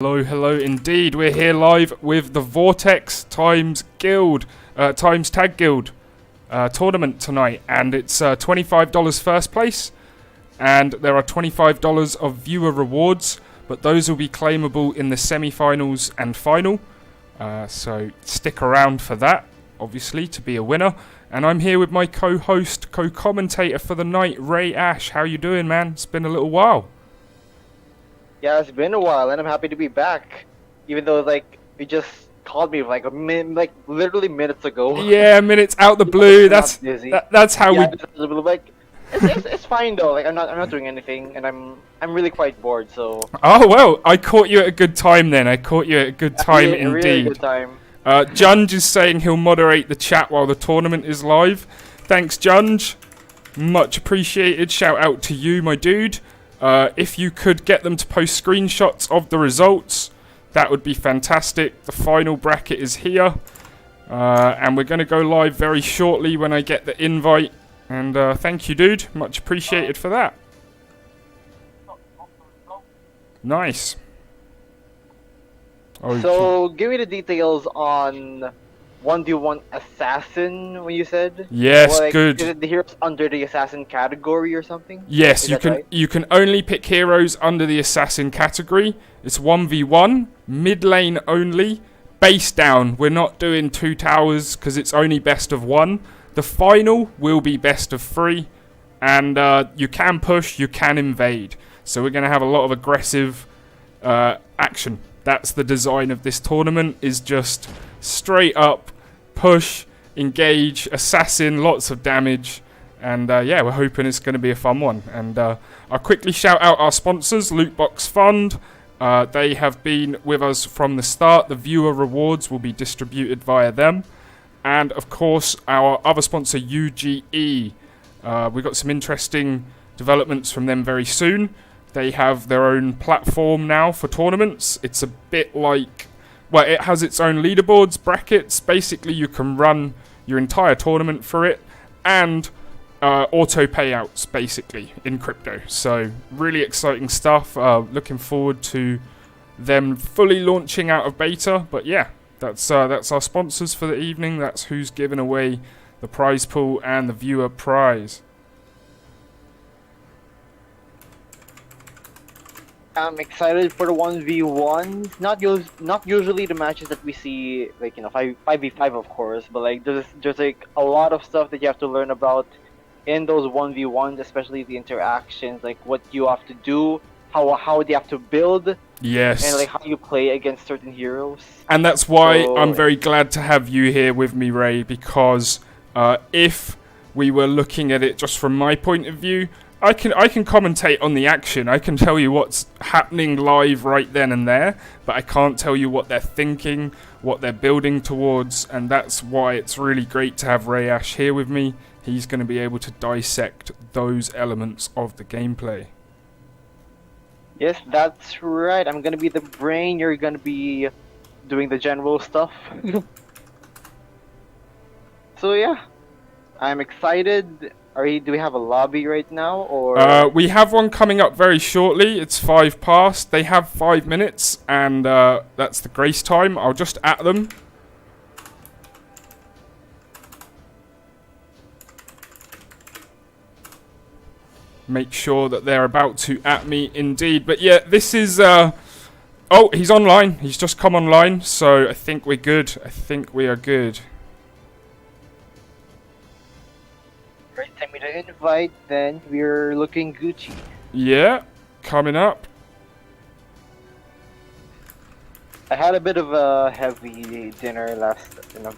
Hello, hello indeed. We're here live with the Vortex times Guild, times TAGuild tournament tonight, and it's $25 first place, and there are $25 of viewer rewards, but those will be claimable in the semi-finals and final. So stick around for that, obviously, to be a winner. And I'm here with my co-host, co-commentator for the night, Ray Ash. How you doing, man? It's been a little while. Yeah, it's been a while, and I'm happy to be back. Even though, you just called me literally minutes ago. Yeah, minutes out the blue. That's how we. It's fine though. I'm not doing anything, and I'm really quite bored. So. Oh well, I caught you at a good time then. I caught you at a good time indeed. Really good time. Junge is saying he'll moderate the chat while the tournament is live. Thanks, Junge. Much appreciated. Shout out to you, my dude. If you could get them to post screenshots of the results, that would be fantastic. The final bracket is here. And we're going to go live very shortly when I get the invite. And thank you, dude. Much appreciated for that. Nice. Oh, so, give me the details on 1v1 Assassin, when you said? Yes, good. Is it the heroes under the Assassin category or something? Yes, you can only pick heroes under the Assassin category. It's 1v1, mid lane only, base down. We're not doing 2 towers because it's only best of 1. The final will be best of 3, and you can push, you can invade. So we're going to have a lot of aggressive action. That's the design of this tournament, is just straight up push, engage, assassin, lots of damage, and yeah, we're hoping it's going to be a fun one. And I'll quickly shout out our sponsors, Lootbox Fund. They have been with us from the start. The viewer rewards will be distributed via them. And of course, our other sponsor, UGE. We've got some interesting developments from them very soon. They have their own platform now for tournaments. It's a bit like, well, it has its own leaderboards, brackets. Basically, you can run your entire tournament for it, and auto payouts, basically, in crypto. So, really exciting stuff. Looking forward to them fully launching out of beta. But yeah, that's our sponsors for the evening. That's who's giving away the prize pool and the viewer prize. I'm excited for the 1v1s. Not usually the matches that we see, 5v5 of course, but there's a lot of stuff that you have to learn about in those 1v1s, especially the interactions, like what you have to do, how they have to build. Yes. And how you play against certain heroes. And that's why I'm very glad to have you here with me, Ray, because if we were looking at it just from my point of view, I can commentate on the action. I can tell you what's happening live right then and there, but I can't tell you what they're thinking, what they're building towards, and that's why it's really great to have Ray Ash here with me. He's going to be able to dissect those elements of the gameplay. Yes, that's right. I'm going to be the brain. You're going to be doing the general stuff. So yeah, I'm excited. Do we have a lobby right now, or? We have one coming up very shortly. It's 5 past. They have 5 minutes, and that's the grace time. I'll just at them. Make sure that they're about to at me indeed. But yeah, this is... oh, he's online. He's just come online, so I think we're good. I think we are good. Send me the invite, then we're looking Gucci. Yeah, coming up. I had a bit of a heavy dinner a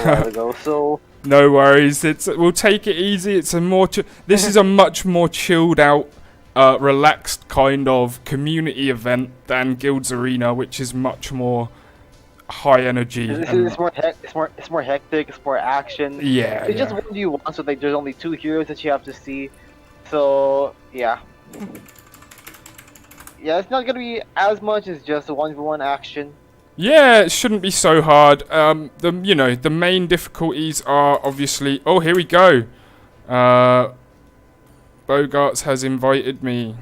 while ago, so no worries. We'll take it easy. It's a more this is a much more chilled out, relaxed kind of community event than Guild's Arena, which is much more high energy. It's more hectic. It's more action. Yeah, it's just what you want. So there's only 2 heroes that you have to see. So yeah, it's not gonna be as much as just a 1v1 action. Yeah, it shouldn't be so hard. The main difficulties are obviously. Oh, here we go. Bogarts has invited me.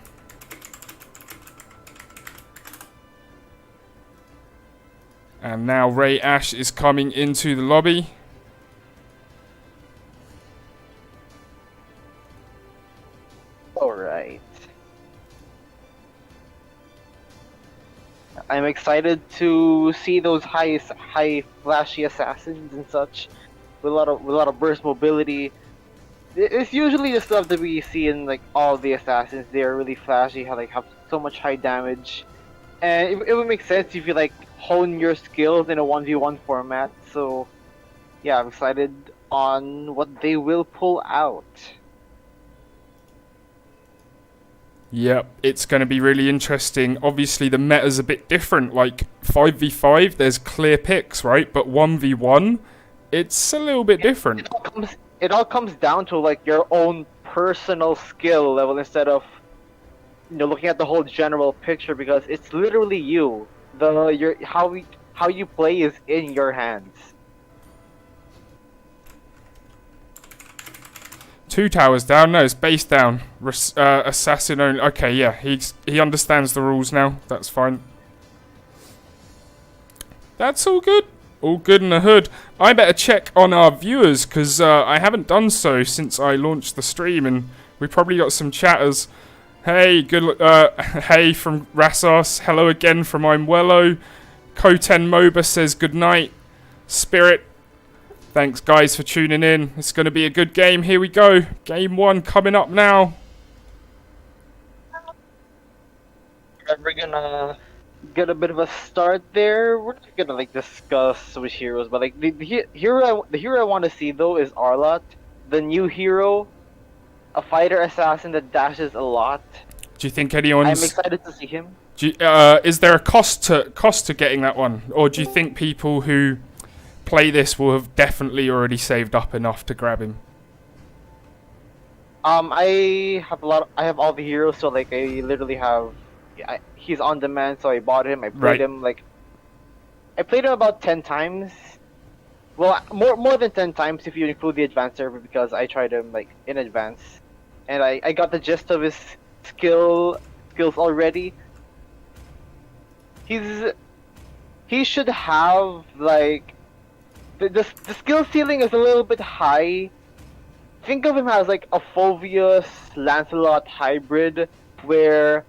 And now Ray Ash is coming into the lobby. Alright. I'm excited to see those high flashy assassins and such, with a lot of burst mobility. It's usually the stuff that we see in like all the assassins. They are really flashy, have so much high damage, and it would make sense if you like hone your skills in a 1v1 format. So yeah, I'm excited on what they will pull out. Yep, it's going to be really interesting. Obviously, the meta's a bit different. Like 5v5, there's clear picks, right? But 1v1, it's a little bit different. It all comes down to like your own personal skill level instead of looking at the whole general picture, because it's literally you. How you play is in your hands. 2 towers down. No, it's base down. Assassin only. Okay, yeah, he understands the rules now. That's fine. That's all good. All good in the hood. I better check on our viewers, because I haven't done so since I launched the stream, and we probably got some chatters. Hey, hey from Rassos. Hello again from I'm Wello. Koten Moba says good night. Spirit. Thanks guys for tuning in. It's going to be a good game. Here we go. Game 1 coming up now. We're gonna get a bit of a start there. We're not gonna like discuss which heroes, but like the hero I want to see though is Arlott, the new hero, a fighter assassin that dashes a lot. Do you think anyone's? I'm excited to see him. Is there a cost to getting that one, or do you think people who play this will have definitely already saved up enough to grab him? I have all the heroes, so like I literally have. He's on demand, so I bought him. I played him I played him about 10 times. Well, more than 10 times if you include the advanced server, because I tried him like in advance, and I got the gist of his skills already. He should have like the skill ceiling is a little bit high. Think of him as like a Phoveus Lancelot hybrid, where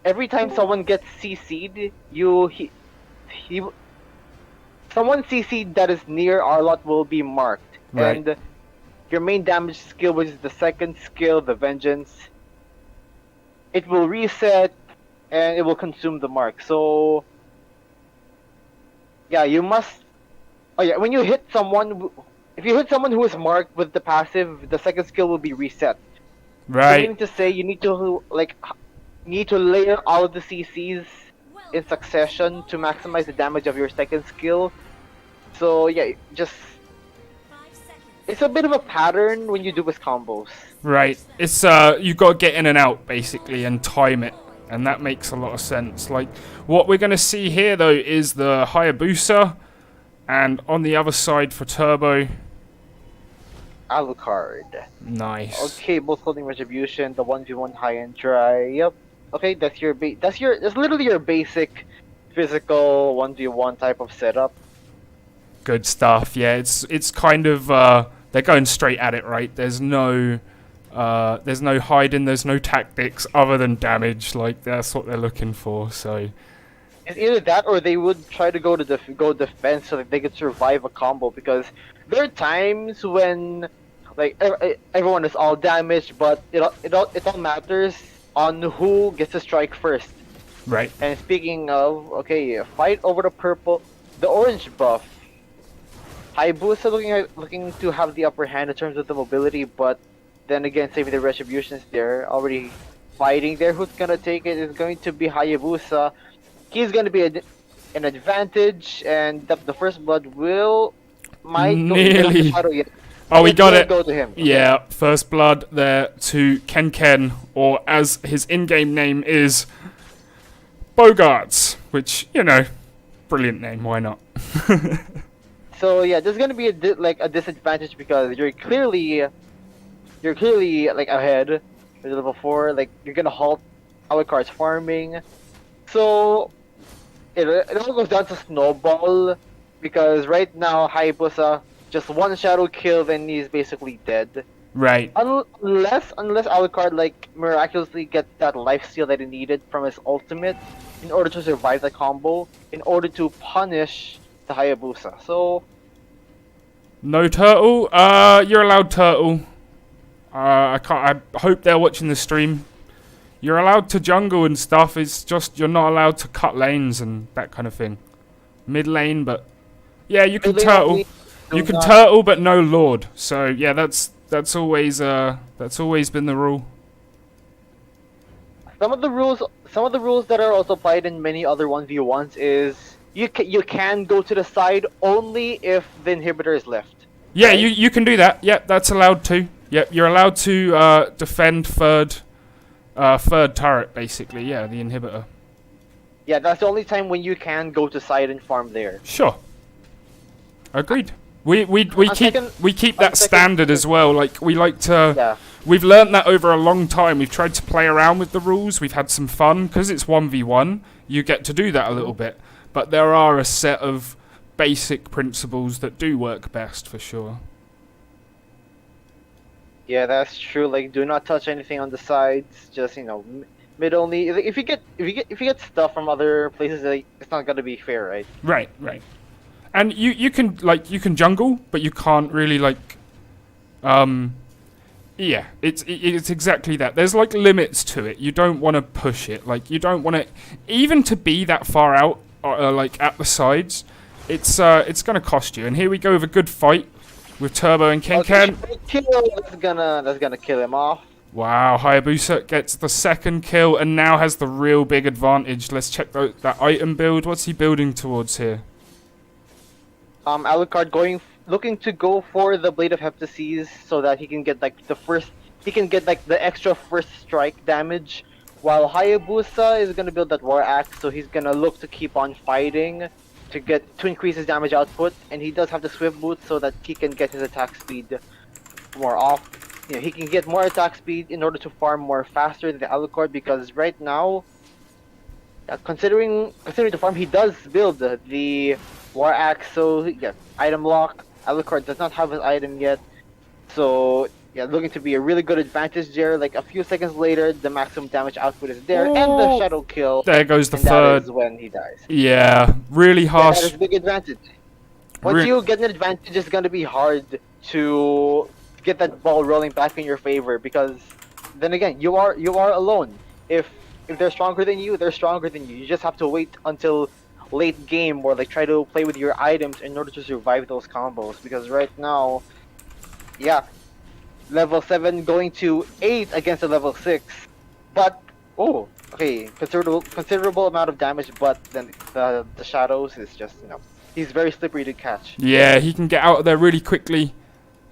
every time someone gets CC'd, someone CC'd that is near Arlott will be marked. Right. And your main damage skill, which is the second skill, the Vengeance, it will reset and it will consume the mark. So yeah, you must. Oh yeah, when you hit someone, if you hit someone who is marked with the passive, the second skill will be reset. Right. Meaning to say, you need to layer all of the CCs in succession to maximize the damage of your second skill. So yeah, it's a bit of a pattern when you do his combos. Right. It's you got to get in and out basically and time it, and that makes a lot of sense. Like what we're going to see here though is the Hayabusa, and on the other side for Turbo, Alucard. Nice. Okay, both holding Retribution, the 1v1 high and dry. Yep. Okay, that's literally your basic physical 1v1 type of setup. Good stuff. Yeah, it's kind of they're going straight at it, right? There's no hiding, there's no tactics other than damage. Like that's what they're looking for. So it's either that or they would try to go defense so that they could survive a combo, because there are times when like everyone is all damaged, but it all matters on who gets to strike first. Right. And speaking of, okay, fight over the orange buff. Hayabusa looking to have the upper hand in terms of the mobility, but then again, saving the retributions there, already fighting there. Who's gonna take it is going to be Hayabusa. He's gonna be an advantage, and the first blood might nearly. Go to Oh, we got it. Go to him. Yeah, first blood there to Ken, or as his in-game name is, Bogarts, which, brilliant name, why not? So yeah, there's gonna be a disadvantage because you're clearly like ahead with level 4. Like you're gonna halt Alucard's farming. So it all goes down to snowball, because right now Hayabusa just one shadow kill, then he's basically dead. Right. Unless Alucard like miraculously gets that lifesteal that he needed from his ultimate in order to survive the combo, in order to punish the Hayabusa. So No turtle. You're allowed turtle. I can't. I hope they're watching the stream. You're allowed to jungle and stuff. It's just you're not allowed to cut lanes and that kind of thing. Mid lane, but yeah, you can turtle. You can turtle, but no lord. So yeah, that's always been the rule. Some of the rules that are also applied in many other 1v1s is you can go to the side only if the inhibitor is left. Yeah, right? you can do that. Yep, that's allowed too. Yep, you're allowed to defend third turret basically. Yeah, the inhibitor. Yeah, that's the only time when you can go to side and farm there. Sure. Agreed. We keep that standard as well. Like we like to. Yeah. We've learned that over a long time. We've tried to play around with the rules. We've had some fun because it's 1v1. You get to do that a little bit, but there are a set of basic principles that do work best for sure. Yeah, that's true. Like, do not touch anything on the sides. Just mid only. If you get stuff from other places, like, it's not gonna be fair, right? Right. And you can jungle, but you can't really yeah, it's exactly that. There's like limits to it. You don't want to push it. Like you don't want to even to be that far out, like at the sides. It's gonna cost you. And here we go with a good fight with Turbo and Ken. That's gonna kill him off. Wow, Hayabusa gets the second kill and now has the real big advantage. Let's check that item build. What's he building towards here? Alucard looking to go for the Blade of Heptases so that he can get like the extra first strike damage, while Hayabusa is gonna build that War Axe, so he's gonna look to keep on fighting to increase his damage output, and he does have the Swift Boot so that he can get his attack speed more off. He can get more attack speed in order to farm more faster than the Alucard, because right now, considering the farm, he does build the War Axe, so yeah, item lock. Alucard does not have his item yet, so yeah, looking to be a really good advantage there. Like a few seconds later, the maximum damage output is there, and the shadow kill. There goes the and third. That is when he dies. Yeah, really harsh. Yeah, that is a big advantage. Once you get an advantage, it's gonna be hard to get that ball rolling back in your favor, because then again, you are alone. If they're stronger than you, they're stronger than you. You just have to wait until late game or like try to play with your items in order to survive those combos, because right now, yeah, level 7 going to 8 against a level 6, but okay, considerable amount of damage, but then the shadows is just he's very slippery to catch. Yeah, he can get out of there really quickly.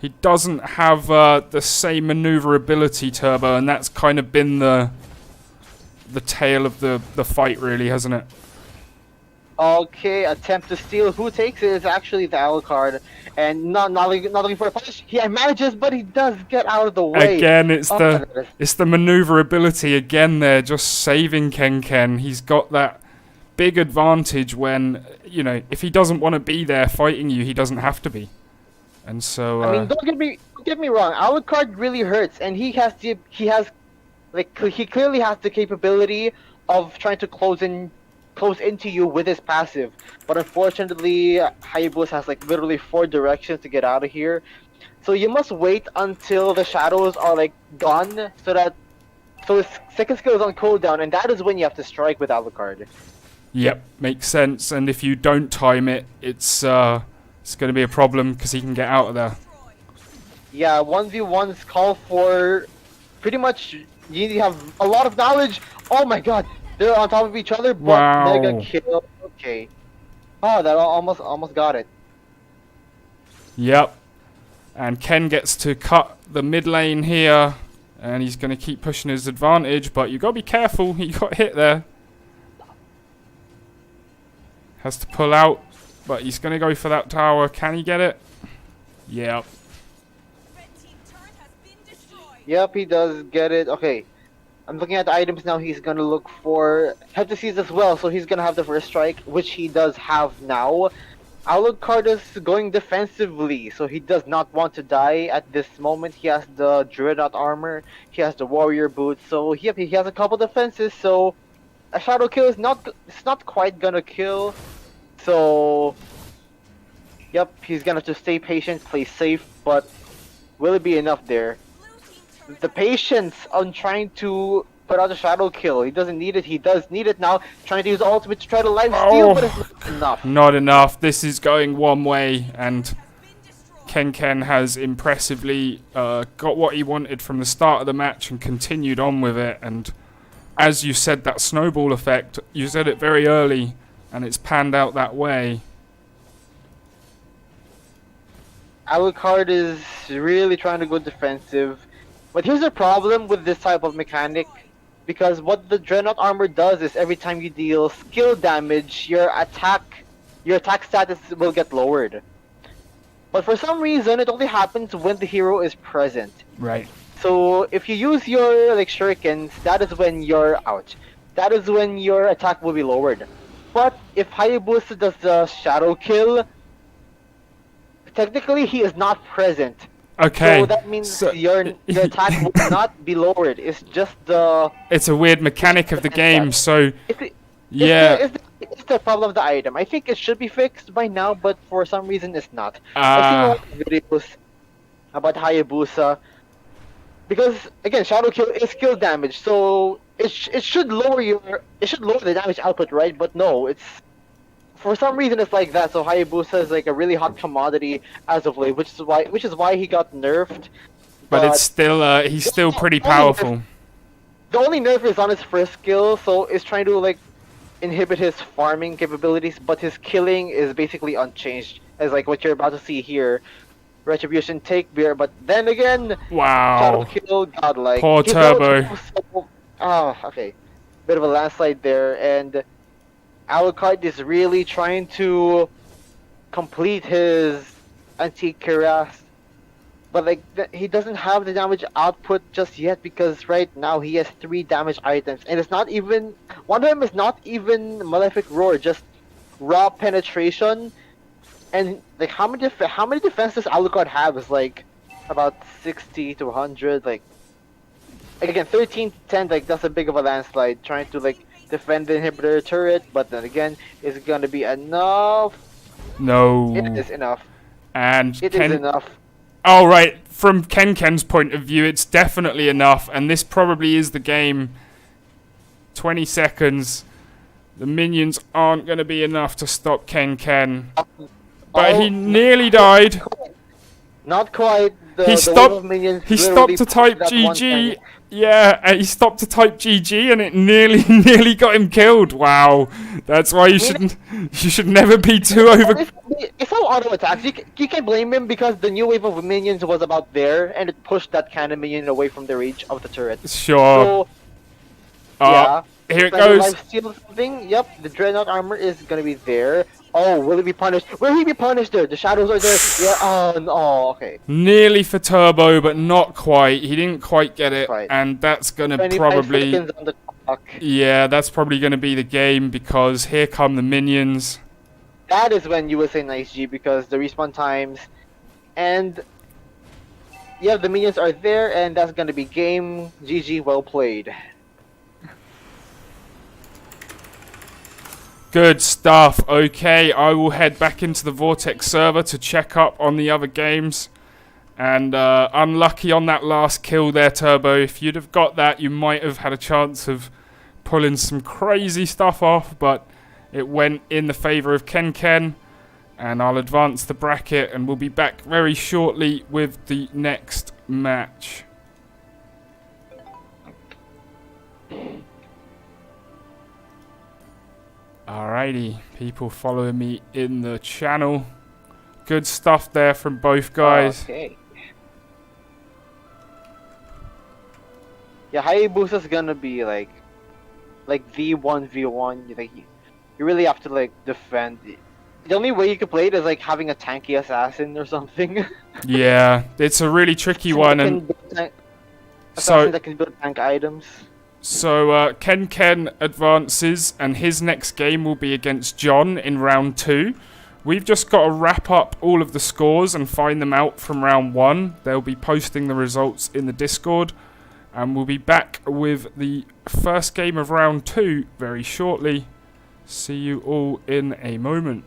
He doesn't have the same maneuverability, Turbo, and that's kind of been the tail of the fight, really, hasn't it? Okay, attempt to steal. Who takes it is actually the Alucard, and not looking for a punish. He manages, but he does get out of the way. Again, it's the maneuverability again. There, just saving Ken. He's got that big advantage when if he doesn't want to be there fighting you, he doesn't have to be. And so I mean, don't get me wrong. Alucard really hurts, and he clearly has the capability of trying to close into you with his passive, but unfortunately Hayabusa has like literally 4 directions to get out of here, so you must wait until the shadows are like gone, so his second skill is on cooldown, and that is when you have to strike with Alucard. Yep, makes sense. And if you don't time it, it's going to be a problem because he can get out of there. Yeah, 1v1s call for pretty much you need to have a lot of knowledge. Oh my god, they're on top of each other, but wow. Mega kill. Okay. Oh, that almost got it. Yep. And Ken gets to cut the mid lane here, and he's going to keep pushing his advantage, but you got to be careful. He got hit there. Has to pull out, but he's going to go for that tower. Can he get it? Yep. Yep, he does get it. Okay. I'm looking at the items now. He's gonna look for head disease as well, so he's gonna have the first strike, which he does have now. Alucard is going defensively, so he does not want to die at this moment. He has the Dreadnought armor, he has the Warrior boots, so yep, he has a couple defenses. So a shadow kill is it's not quite gonna kill. So yep, he's gonna have to stay patient, play safe, but will it be enough there? The patience on trying to put out a shadow kill. He doesn't need it. He does need it now. Trying to use ultimate to try to life steal, but it's not enough. Not enough. This is going one way, and Ken has impressively got what he wanted from the start of the match and continued on with it. And as you said, that snowball effect, you said it very early, and it's panned out that way. Alucard is really trying to go defensive. But here's the problem with this type of mechanic, because what the Dreadnought armor does is every time you deal skill damage, your attack status will get lowered. But for some reason, it only happens when the hero is present. Right. So if you use your like shurikens, that is when you're out. That is when your attack will be lowered. But if Hayabusa does the shadow kill, technically he is not present. Okay. So that means your attack will not be lowered. It's just the... It's a weird mechanic of the game, so... It's the problem of the item. I think it should be fixed by now, but for some reason it's not. I've seen a lot of videos about Hayabusa. Because, again, Shadow Kill is skill damage, so it should lower the damage output, right? But no, it's... For some reason, it's like that. So Hayabusa is like a really hot commodity as of late, which is why he got nerfed. But it's still he's still pretty powerful. The only nerf is on his first skill, so it's trying to like inhibit his farming capabilities. But his killing is basically unchanged, as like what you're about to see here. Retribution, take beer, but then again, wow, Shadow Kill, godlike. Poor Turbo. Okay, bit of a landslide there, and Alucard is really trying to complete his antique cuirass, but like he doesn't have the damage output just yet, because right now he has 3 damage items, and it's not even one of them is not even Malefic Roar, just raw penetration. And like how many defenses Alucard have is like about 60 to 100. Like again, 13 to 10, like that's a big of a landslide trying to like defend the inhibitor turret, but then again, is it gonna be enough? No. It is enough. And it is enough. Oh right, from Ken's point of view, it's definitely enough, and this probably is the game. 20 seconds. The minions aren't gonna be enough to stop Ken. But he nearly died. Not quite. He stopped to type GG. Yeah, he stopped to type GG, and it nearly got him killed. Wow, that's why you should never be too over. It's all auto attacks. You can't blame him, because the new wave of minions was about there, and it pushed that kind of minion away from the reach of the turret. Sure. So, yeah. Here it goes. Life steal something. Yep, the Dreadnought armor is gonna be there. Oh, will he be punished? Will he be punished there? The shadows are there. Yeah, oh, no, okay. Nearly for Turbo, but not quite. He didn't quite get it, and that's going to probably... seconds on the clock. Yeah, that's probably going to be the game, because here come the minions. That is when you will say nice G, because the respawn times, and... Yeah, the minions are there, and that's going to be game. GG, well played. Good stuff. Okay, I will head back into the Vortex server to check up on the other games. And unlucky on that last kill there, Turbo. If you'd have got that, you might have had a chance of pulling some crazy stuff off, but it went in the favour of Ken. And I'll advance the bracket, and we'll be back very shortly with the next match. Alrighty, people following me in the channel. Good stuff there from both guys. Okay. Yeah, Hayabusa's gonna be like the 1v1. Like you really have to like defend. The only way you can play it is like having a tanky assassin or something. Yeah, it's a really tricky one, and assassin that can build tank items. So Ken advances, and his next game will be against John in round 2. We've just got to wrap up all of the scores and find them out from round 1. They'll be posting the results in the Discord, and we'll be back with the first game of round 2 very shortly. See you all in a moment.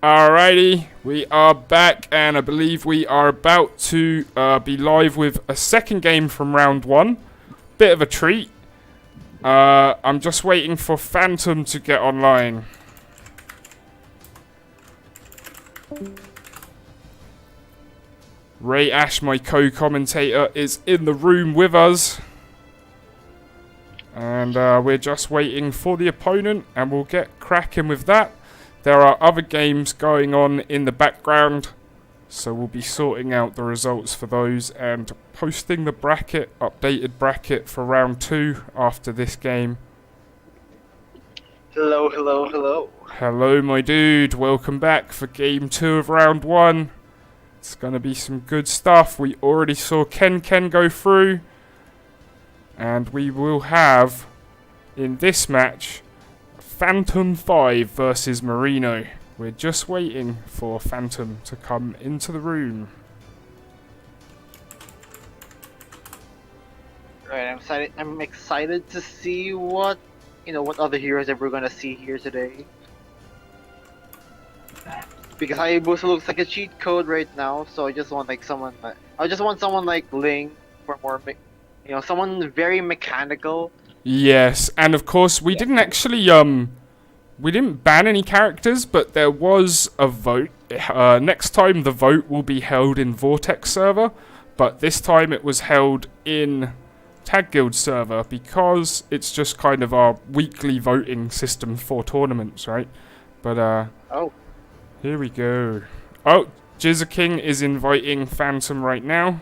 Alrighty, we are back, and I believe we are about to be live with a second game from round one. Bit of a treat. I'm just waiting for Phantom to get online. Ray Ash, my co-commentator, is in the room with us. And we're just waiting for the opponent, and we'll get cracking with that. There are other games going on in the background, so we'll be sorting out the results for those and posting the updated bracket for round 2 after this game. Hello, hello, hello. Hello, my dude. Welcome back for game 2 of round 1. It's going to be some good stuff. We already saw Ken go through, and we will have, in this match, Phantom 5 versus Marino. We're just waiting for Phantom to come into the room. Right, I'm excited to see what other heroes that we're gonna see here today. Because Hayabusa looks like a cheat code right now, so I just want someone like Ling for more, someone very mechanical. Yes, and of course we didn't actually we didn't ban any characters, but there was a vote. Next time the vote will be held in Vortex server, but this time it was held in TAGguild server because it's just kind of our weekly voting system for tournaments, right? But here we go. Oh, Jizza King is inviting Phantom right now.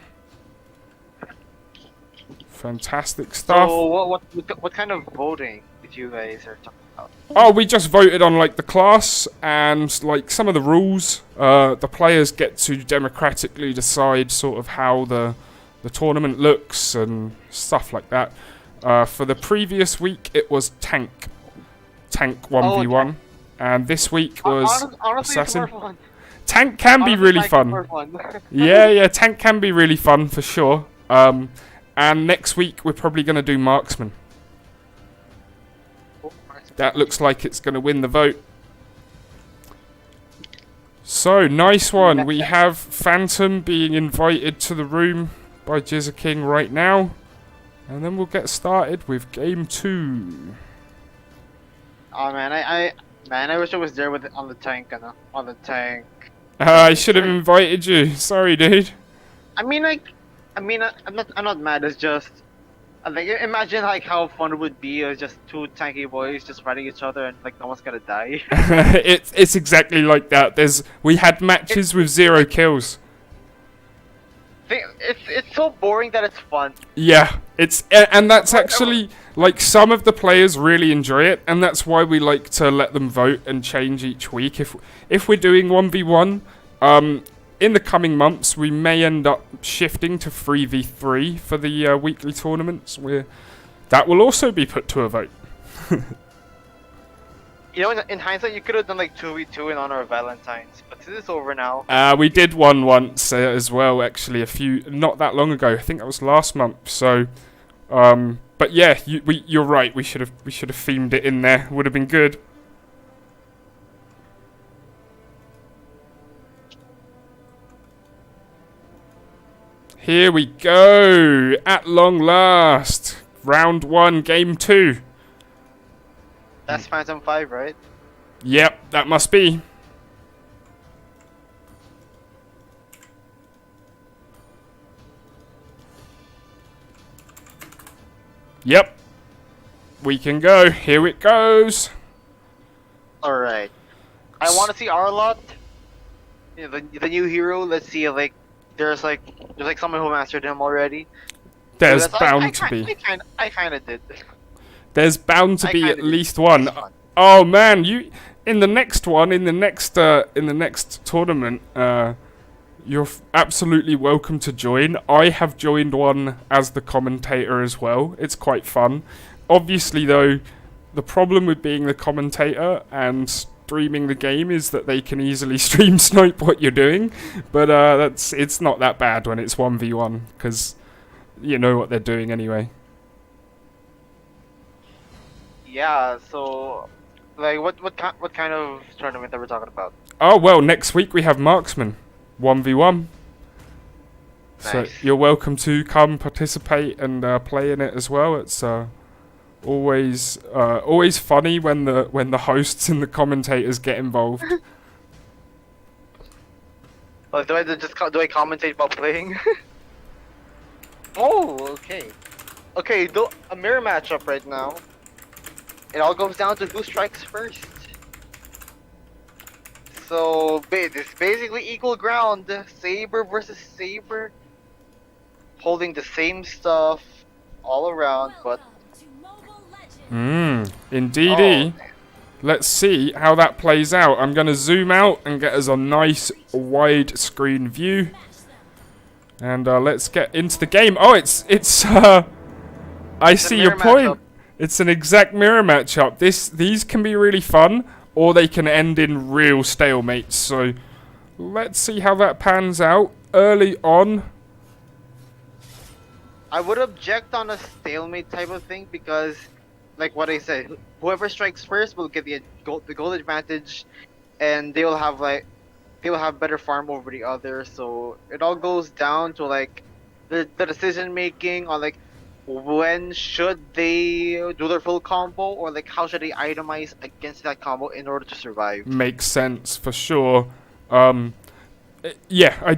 Fantastic stuff. So what kind of voting did you guys are talking about? Oh, we just voted on like the class and like some of the rules. The players get to democratically decide sort of how the tournament looks and stuff like that. For the previous week, it was tank 1v1, and this week was honestly, assassin. it's more fun. Tank can be really fun. Yeah, tank can be really fun for sure. And next week we're probably going to do marksman. That looks like it's going to win the vote. So, nice one. We have Phantom being invited to the room by Jizza King right now. And then we'll get started with game 2. Oh man, I wish I was there on the tank, on the tank. I should have invited you. Sorry, dude. I'm not mad. It's just, imagine how fun it would be. It's just two tanky boys just fighting each other, and no one's gonna die. It's exactly like that. We had matches with 0 kills. It's so boring that it's fun. Yeah, and that's actually some of the players really enjoy it, and that's why we like to let them vote and change each week. If we're doing 1v1, in the coming months we may end up shifting to 3v3 for the weekly tournaments. That will also be put to a vote. In hindsight, you could have done 2v2 in honor of Valentine's, but this is over now. We did one once as well, actually, not that long ago. I think that was last month. So, but yeah, you're right. We should have themed it in there. Would have been good. Here we go. At long last, round 1, game 2. That's Phantom 5, right? Yep, that must be. Yep. We can go. Here it goes. Alright. I want to see Arlott. The new hero. Let's see there's someone who mastered him already. There's bound to be. I kind of did. There's bound to be at least one. Oh man, in the next tournament, you're absolutely welcome to join. I have joined one as the commentator as well. It's quite fun. Obviously though, the problem with being the commentator and streaming the game is that they can easily stream snipe what you're doing. But it's not that bad when it's 1v1 because you know what they're doing anyway. Yeah, so what kind of tournament are we talking about? Oh, well, next week we have Marksman. 1v1. So Nice. you're welcome to come participate and play in it as well. It's always funny when the hosts and the commentators get involved. Oh, do I commentate while playing? Oh, okay. Okay, a mirror matchup right now. It all comes down to who strikes first. So, it's basically equal ground. Saber versus Saber. Holding the same stuff all around, but... Indeedy. Oh. Let's see how that plays out. I'm going to zoom out and get us a nice wide screen view. And let's get into the game. Oh, it's I see your point. It's an exact mirror matchup. These can be really fun, or they can end in real stalemates. So let's see how that pans out early on. I would object on a stalemate type of thing because, like what I said, whoever strikes first will get the gold advantage, and they'll have better farm over the other. So it all goes down to like the decision making on like when should they do their full combo, or like how should they itemize against that combo in order to survive. Makes sense for sure. Yeah, I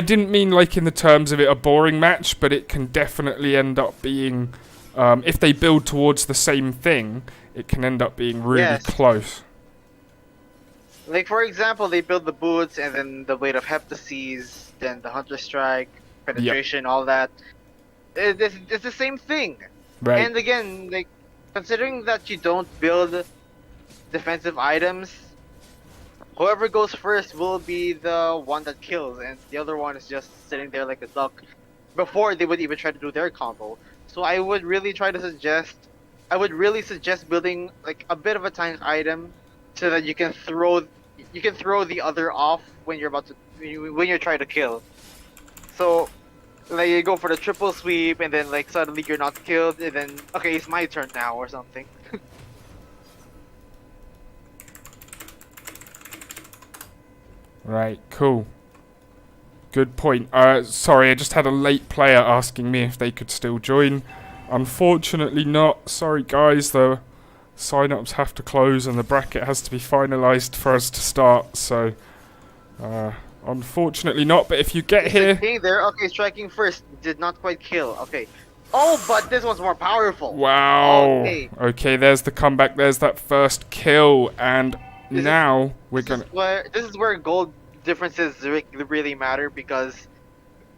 didn't mean like in the terms of it a boring match, but it can definitely end up being, if they build towards the same thing, it can end up being really close. Like for example, they build the boots and then the weight of Heptases, then the Hunter Strike, penetration, all that. It's the same thing. Right. And again, like considering that you don't build defensive items, whoever goes first will be the one that kills, and the other one is just sitting there like a duck before they would even try to do their combo. So I would really suggest building like a bit of a tank item so that you can throw the other off when you're trying to kill. So like you go for the triple sweep and then like suddenly you're not killed and then okay, it's my turn now or something. Right, cool. Good point. Sorry, I just had a late player asking me if they could still join. Unfortunately not. Sorry guys, the sign-ups have to close and the bracket has to be finalised for us to start, so unfortunately not, but if you get here... there, okay, striking first, did not quite kill, okay. Oh, but this one's more powerful. Wow. Okay, there's the comeback, there's that first kill, and now we're gonna... This is where gold differences really matter, because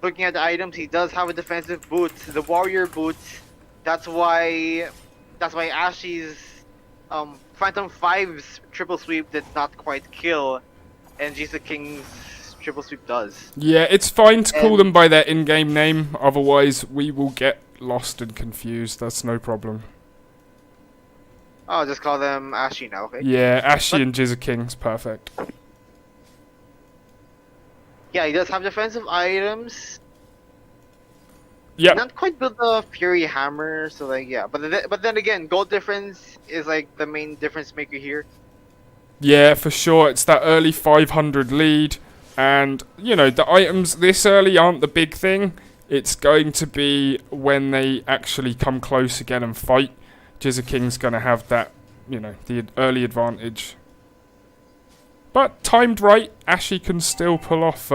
looking at the items, he does have a defensive boots, the warrior boots. That's why Ashi's Phantom 5's triple sweep did not quite kill, and Jesus King's triple sweep does. Yeah, it's fine to call them by their in-game name, otherwise we will get lost and confused, that's no problem. I'll just call them Ashi now, okay? Yeah, Ashi and Jizza King's perfect. Yeah, he does have defensive items. Yeah. Not quite built the Fury Hammer, so like yeah. But then again, gold difference is like the main difference maker here. Yeah, for sure. It's that early 500 lead, and you know the items this early aren't the big thing. It's going to be when they actually come close again and fight. Jizza King's going to have that, you know, the early advantage. But timed right, Ashi can still pull off,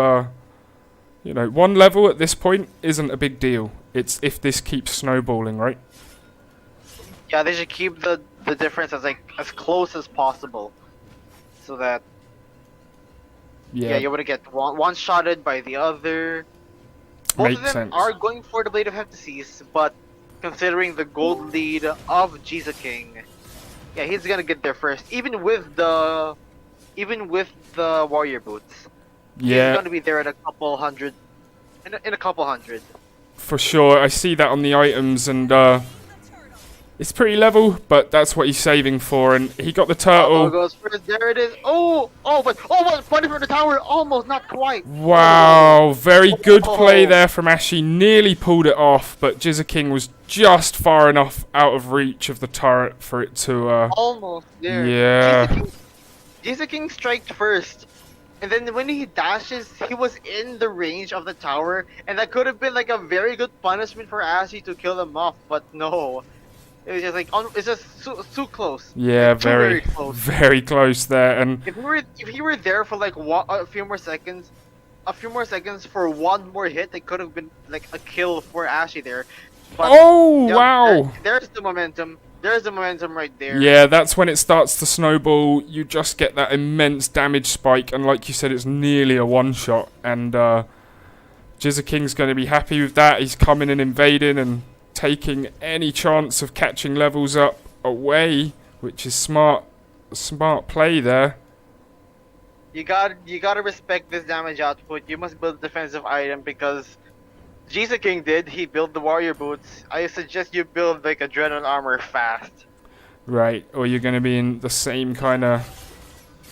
you know, one level at this point isn't a big deal. It's if this keeps snowballing, right? Yeah, they should keep the difference as close as possible, so that you wouldn't get one-shotted by the other. Both of them are going for the Blade of Heptases, but considering the gold lead of Jizza King, yeah, he's gonna get there first, even with the warrior boots. Yeah, he's gonna be there at a couple hundred, in a couple hundred. For sure, I see that on the items, and it's pretty level, but that's what he's saving for, and he got the turtle. Goes first. There it is. But funny for the tower, almost not quite. Wow, very good play there from Ashi. Nearly pulled it off, but Jizza King was just far enough out of reach of the turret for it to. Almost there. Yeah. Jizza King striked first, And then when he dashes, he was in the range of the tower, and that could have been like a very good punishment for Ashy to kill him off. But no, it was just like it's just too close. Yeah, Like, very, very close. very close there. And If he were there for like a few more seconds, for one more hit, it could have been like a kill for Ashy there. But, oh, yep, wow! there's the momentum. There's the momentum right there. Yeah, that's when it starts to snowball. You just get that immense damage spike, and like you said, it's nearly a one-shot. And King's going to be happy with that. He's coming and invading and taking any chance of catching levels up away, which is smart play there. You gotta respect this damage output. You must build a defensive item because King did. He built the warrior boots. I suggest you build like adrenaline armor fast. Right, or you're going to be in the same kind of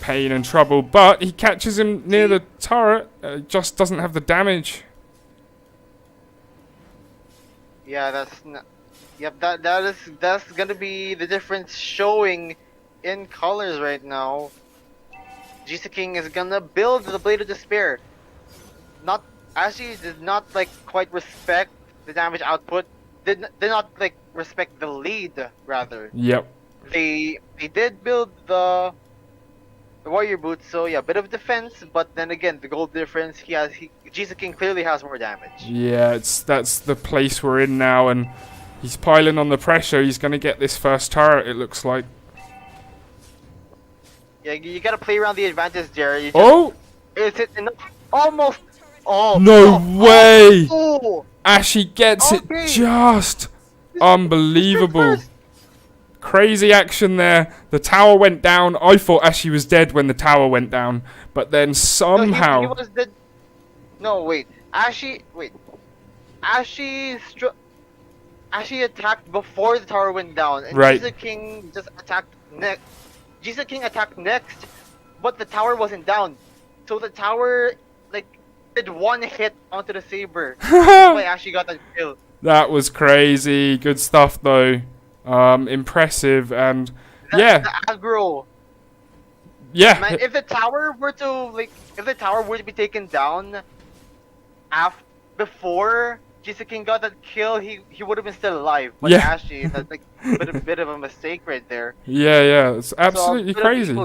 pain and trouble. But he catches him near the turret. Just doesn't have the damage. Yeah, that's not. Yep, that's gonna be the difference showing in colors right now. King is gonna build the Blade of Despair. Not actually did not like quite respect the damage output. Did not like respect the lead rather. Yep. They did build the warrior boots, so yeah, bit of defense, but then again the gold difference King clearly has more damage. Yeah, that's the place we're in now, and he's piling on the pressure. He's gonna get this first turret, it looks like. Yeah, you gotta play around the advantage there. Is it enough? Almost. Oh no way! Oh. Ashy gets it just. Unbelievable. Crazy action there. The tower went down. I thought Ashy was dead when the tower went down, but then somehow. No, he was dead. No, wait. Ashy attacked before the tower went down, and right. King just attacked next. King attacked next, but the tower wasn't down. So the tower like did one hit onto the saber. That's why Ashy got that kill. That was crazy. Good stuff though. Impressive, and That's the aggro. Yeah. Man, if the tower were to be taken down before King got that kill, he would have been still alive. But Ashy, that's like a bit of a mistake right there. Yeah, it's absolutely crazy.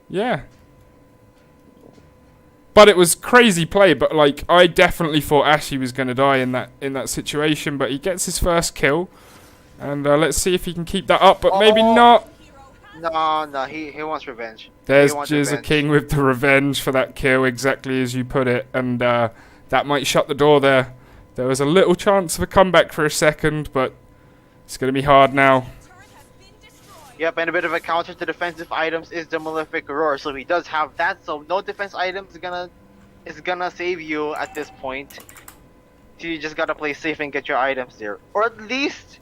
Yeah. But it was crazy play, but like I definitely thought Ashy was gonna die in that situation, but he gets his first kill. And let's see if he can keep that up, but maybe not. No, he wants revenge. There's King with the revenge for that kill, exactly as you put it, and that might shut the door there. There was a little chance of a comeback for a second, but it's going to be hard now. Yep, and a bit of a counter to defensive items is the Malefic Roar, so he does have that, so no defense items is gonna save you at this point. So you just gotta play safe and get your items there. Or at least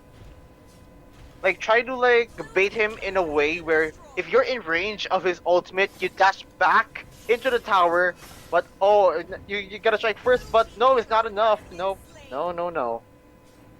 like try to like bait him in a way where if you're in range of his ultimate, you dash back into the tower, but you gotta strike first, but no, it's not enough. No.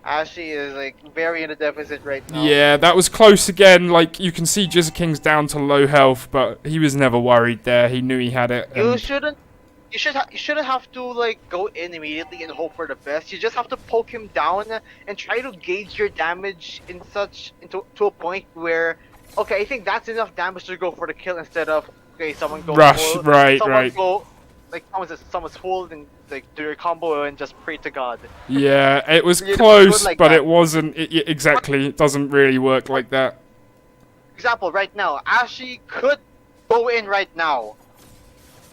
Ashy is like very in a deficit right now. Yeah, that was close again. Like you can see King's down to low health, but he was never worried there. He knew he had it. You shouldn't have to like go in immediately and hope for the best. You just have to poke him down and try to gauge your damage to a point where I think that's enough damage to go for the kill instead of someone go rush full, right. Go, like someone's full and like do your combo and just pray to God. Yeah, it was close, like but it wasn't exactly. It doesn't really work like that. Example right now, Ashy could go in right now.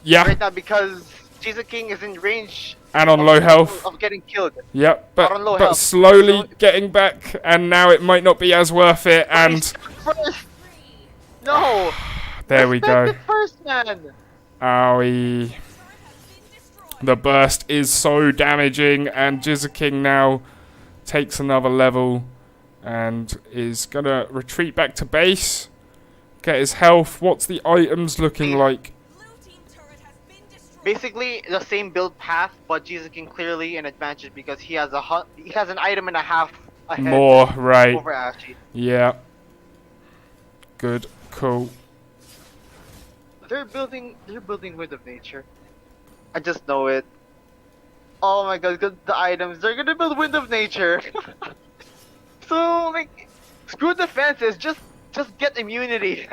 Yeah. Right now because King is in range and on low health of getting killed. Yep, but slowly getting back, and now it might not be as worth it. And no, there we go. The first man. Owie. The burst is so damaging, and King now takes another level and is gonna retreat back to base, get his health. What's the items looking like? Basically the same build path, but King clearly an advantage because he has an item and a half ahead more, right? Over Ashy. Yeah. Good, cool. they're building Wind of Nature. I just know it. Oh my god, 'cause the items, they're gonna build Wind of Nature. So like, screw defenses, just get immunity.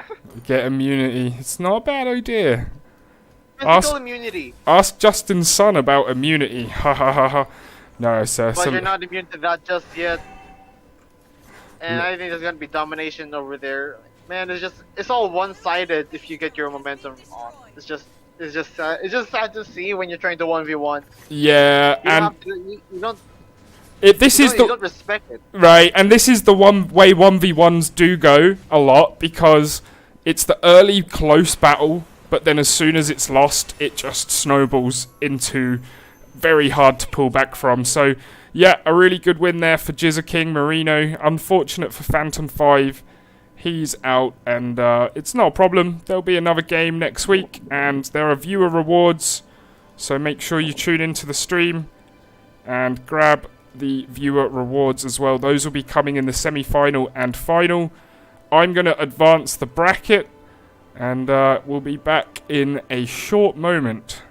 Get immunity. It's not a bad idea. Physical Ask immunity. ask Justin's son about immunity. Ha ha ha ha. No, sir. But you're not immune to that just yet. And I think there's gonna be domination over there. Man, it's all one-sided if you get your momentum on. It's just sad to see when you're trying to 1v1. Yeah, You don't and have to, you don't this you is don't, the you don't respect it. right, and this is the one way 1v1s do go a lot, because it's the early close battle, but then as soon as it's lost, it just snowballs into very hard to pull back from. So yeah, a really good win there for Jizza King Marino. Unfortunate for Phantom 5. He's out, and it's not a problem. There'll be another game next week, and there are viewer rewards, so make sure you tune into the stream and grab the viewer rewards as well. Those will be coming in the semi-final and final. I'm going to advance the bracket, and we'll be back in a short moment.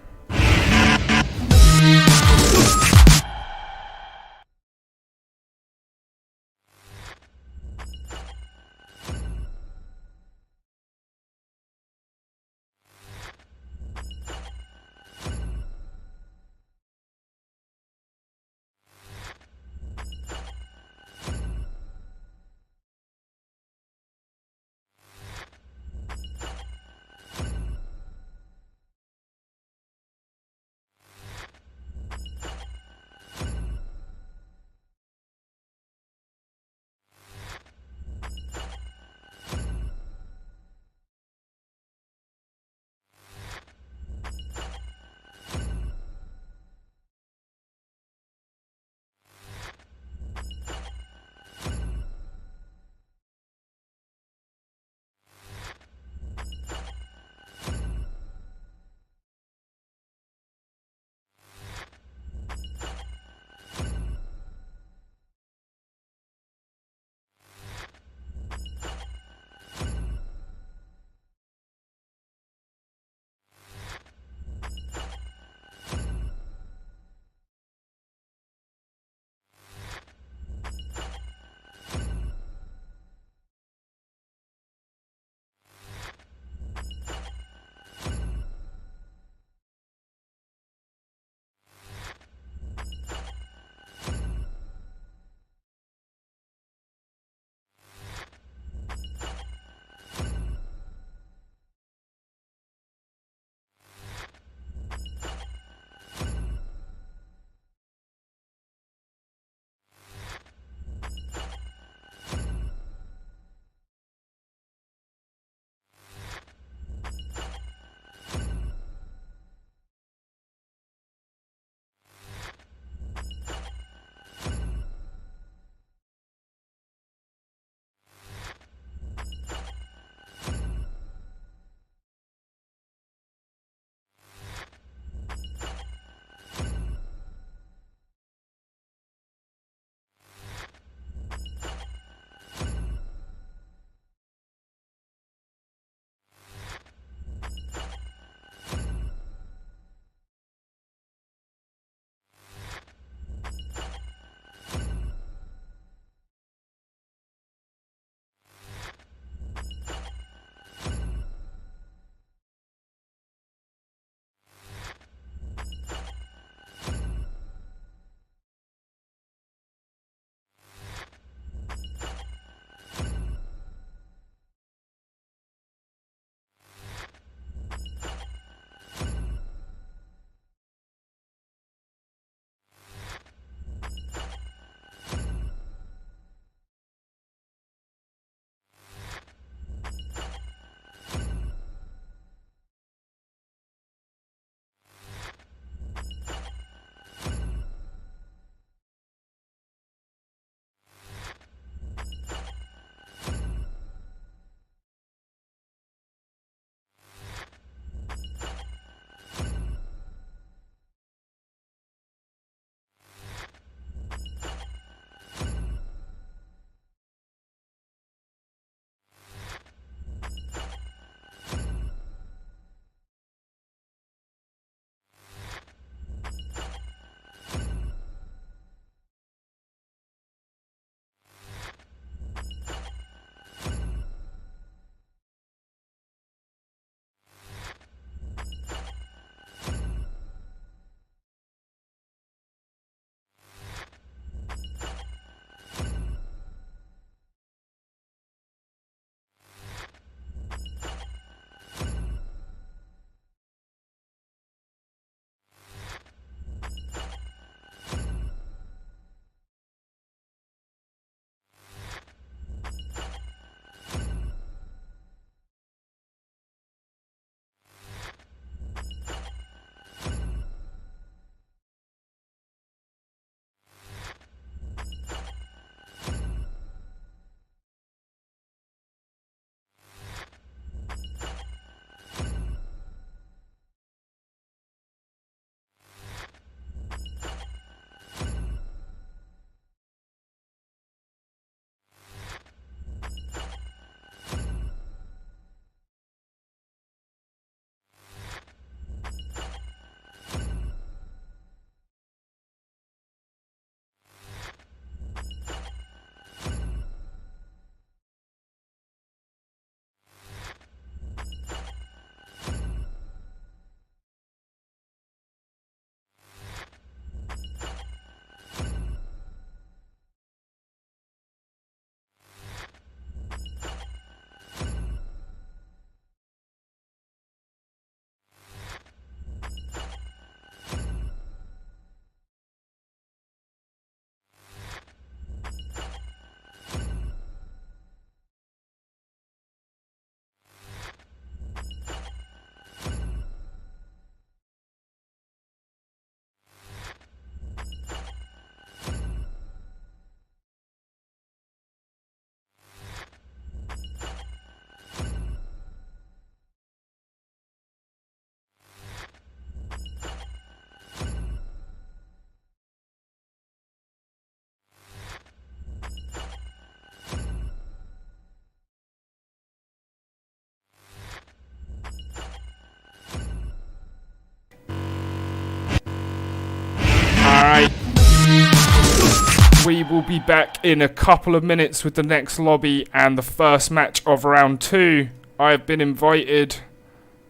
We will be back in a couple of minutes with the next lobby and the first match of round 2. I have been invited.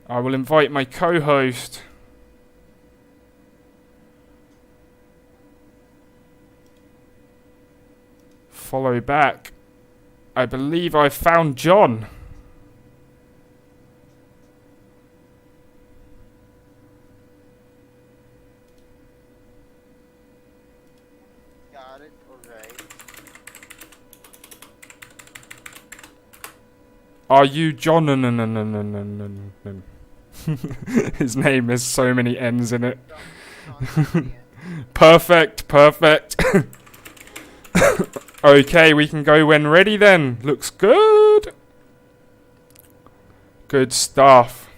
I will invite my co-host. Follow back. I believe I've found John. Got it, alright. Are you John? His name has so many N's in it. Perfect. Okay, we can go when ready then. Looks good. Good stuff.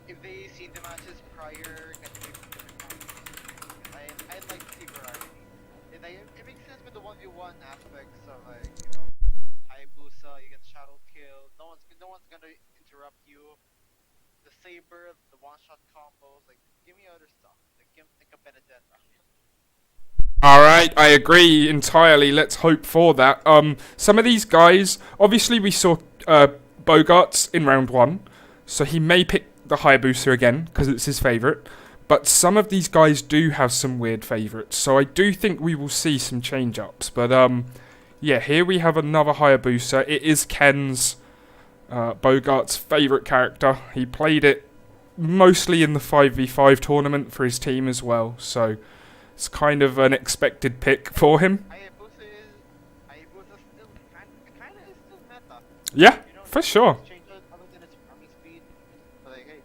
If they see the matches prior, I like to see variety. It makes sense with the 1v1 aspects of Hayabusa, you get shadow kill, no one's gonna interrupt you. The saber, the one-shot combos, give me other stuff. Give a Benedetta. Alright, I agree entirely. Let's hope for that. Some of these guys, obviously we saw Bogarts in round 1, so he may pick the Hayabusa again, because it's his favourite. But some of these guys do have some weird favourites, so I do think we will see some change-ups. But yeah, here we have another Hayabusa. It is Ken's Bogart's favourite character. He played it mostly in the 5v5 tournament for his team as well, so it's kind of an expected pick for him. Hayabusa still kind of is still meta. Yeah, for sure. Other than its farming speed, but hey.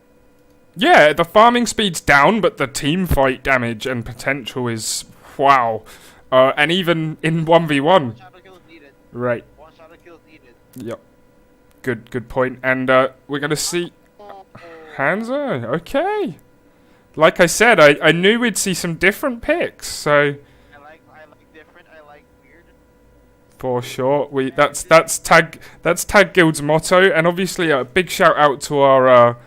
Yeah, the farming speed's down, but the team fight damage and potential is wow. And even in 1v1. One shadow kill is needed. Right. One shadow kill is needed. Yep. Good point. And we're gonna see Hanzo. Okay. Like I said, I knew we'd see some different picks. So I like different. I like weird. for sure, that's TAGguild's motto. And obviously, a big shout out to our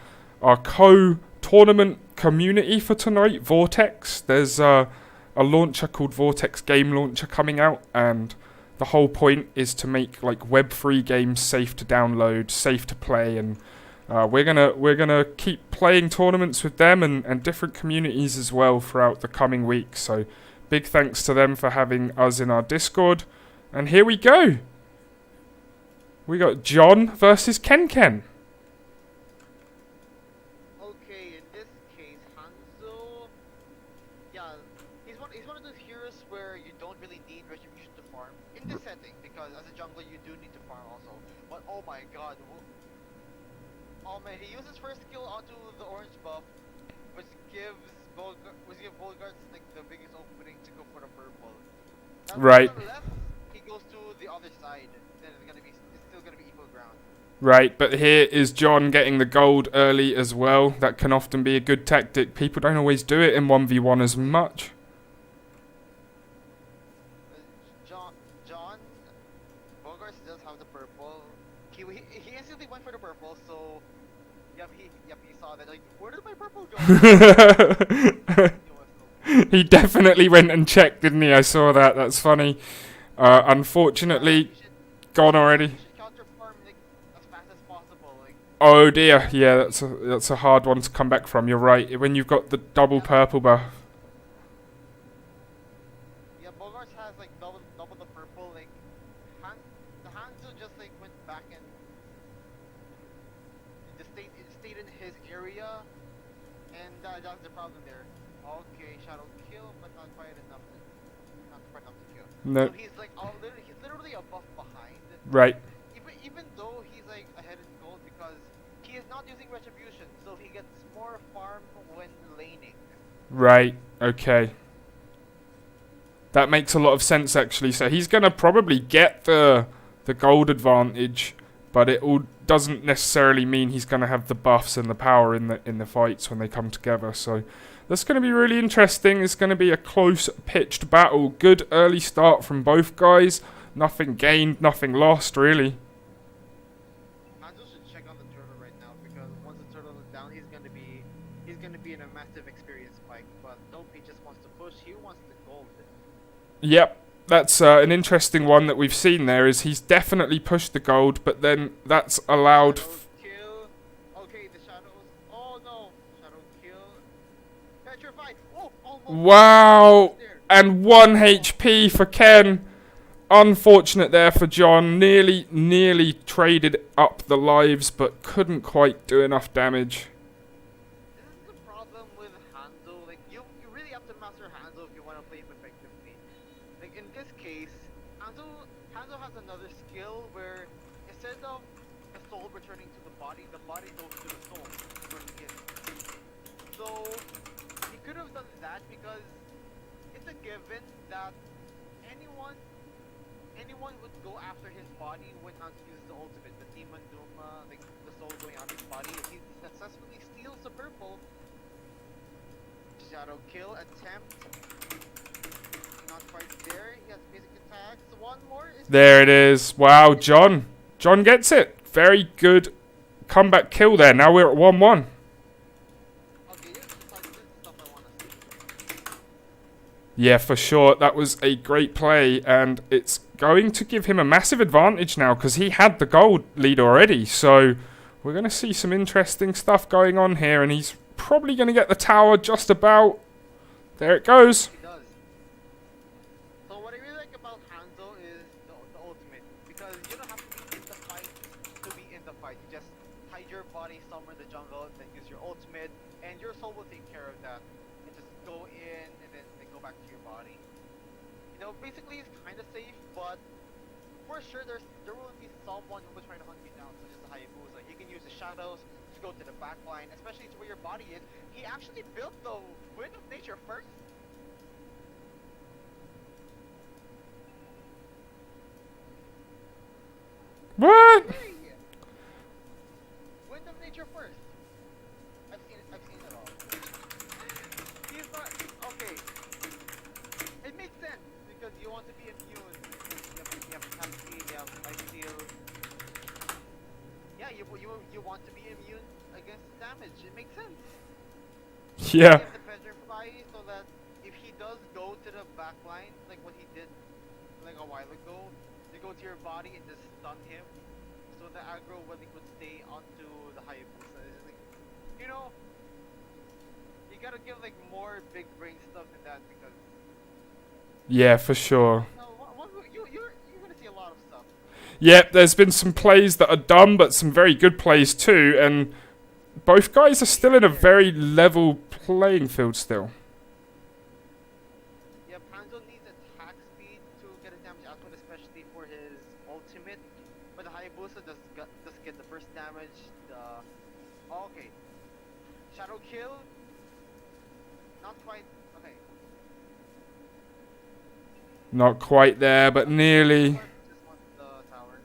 co-tournament community for tonight, Vortex. There's a launcher called Vortex Game Launcher coming out, and the whole point is to make web-free games safe to download, safe to play, and we're gonna keep playing tournaments with them and different communities as well throughout the coming weeks. So big thanks to them for having us in our Discord. And here we go. We got John versus Ken. Okay, in this case, Hanzo, yeah, he's one of those heroes where you don't really need retribution to farm in this setting, because as a jungler you do need to farm also. But oh my god, oh man, he uses first skill onto the orange buff, which gives Volgarts the biggest opening to go for the purple. Now, Right. Left, he goes to the other side. Then it's still gonna be equal ground. Right, but here is John getting the gold early as well. That can often be a good tactic. People don't always do it in 1v1 as much. John Bogarts does have the purple. He instantly went for the purple, so he saw that, where did my purple go? He definitely went and checked, didn't he? I saw that. That's funny. Unfortunately, gone already. You should counter farm as fast as possible. Oh dear. Yeah, that's a hard one to come back from. You're right. When you've got the double purple buff. Yeah, Bogarts has double the purple. The Hanzo just went back and stayed in his area, and that's the problem there. Okay, shadow kill, but not quite enough to kill. No. So he's he's literally a buff behind. Right. Even though he's ahead in gold, because he is not using retribution, so he gets more farm when laning. Right. Okay. That makes a lot of sense actually. So he's gonna probably get the gold advantage, but it all doesn't necessarily mean he's gonna have the buffs and the power in the fights when they come together. So that's going to be really interesting. It's going to be a close pitched battle. Good early start from both guys. Nothing gained, nothing lost, really. Hanzo should check on the turtle right now because once the turtle is down, he's gonna be in a massive experience spike. But nope, he just wants to push. He wants the gold. Yep, that's an interesting one that we've seen there. Is he's definitely pushed the gold, but then that's allowed. Shadow kill. Okay, the shadows. Oh no, shadow kill. Petrified. Oh, almost. Wow, There. and 1 HP for Ken. Unfortunate there for John. Nearly traded up the lives, but couldn't quite do enough damage. This is the problem with Hanzo. Like you really have to master Hanzo if you want to play him effectively. Like in this case, Hanzo has another skill where instead of the soul returning to the body goes to the soul where he is. So he could have done that because it's a given that anyone would go after his body when Hanzo uses the ultimate, the Demon Doom, like the soul going out of his body. If he successfully steals the purple, shadow kill attempt. Not quite there. He has basic attacks. One more. There it is. Wow, John gets it. Very good comeback kill there. Now we're at 1-1. Okay, this is the stuff I want to see. Yeah, for sure. That was a great play, and it's going to give him a massive advantage now because he had the gold lead already. So we're going to see some interesting stuff going on here, and he's probably going to get the tower just about. There it goes. He does. So what I really like about Hanzo is the ultimate, because you don't have to be in the fight to be in the fight. You just hide your body somewhere in the jungle, then use your ultimate, and your soul will take care of that. And just go in and then go back to your body. You know, basically it's kind of safe, but for sure there will be someone who will try to hunt you down, such as the Hayabusa. He can use the shadows to go to the back line, especially to where your body is. He actually built the Wind of Nature first. What? Hey! Wind of Nature first. I've seen it all. He's not okay. It makes sense because you want to be immune. You have attack speed, you have life steal. Yeah, you want to be immune against damage. It makes sense. Yeah. You have the petrify so that if he does go to the back line, like what he did like a while ago, you go to your body and just stun him. So the aggro when he could stay onto the Hayabusa. It's like, you know, you gotta give like more big brain stuff than that because Yeah, for sure. no, you're gonna see a lot of stuff. Yep, there's been some plays that are dumb, but some very good plays too, and both guys are still in a very level playing field still. Yeah, Hanzo needs attack speed to get his damage output, especially for his ultimate. But the Hayabusa does get the burst damage. Okay, shadow kill. Not quite. Okay. Not quite there, but nearly. Just wants the tower.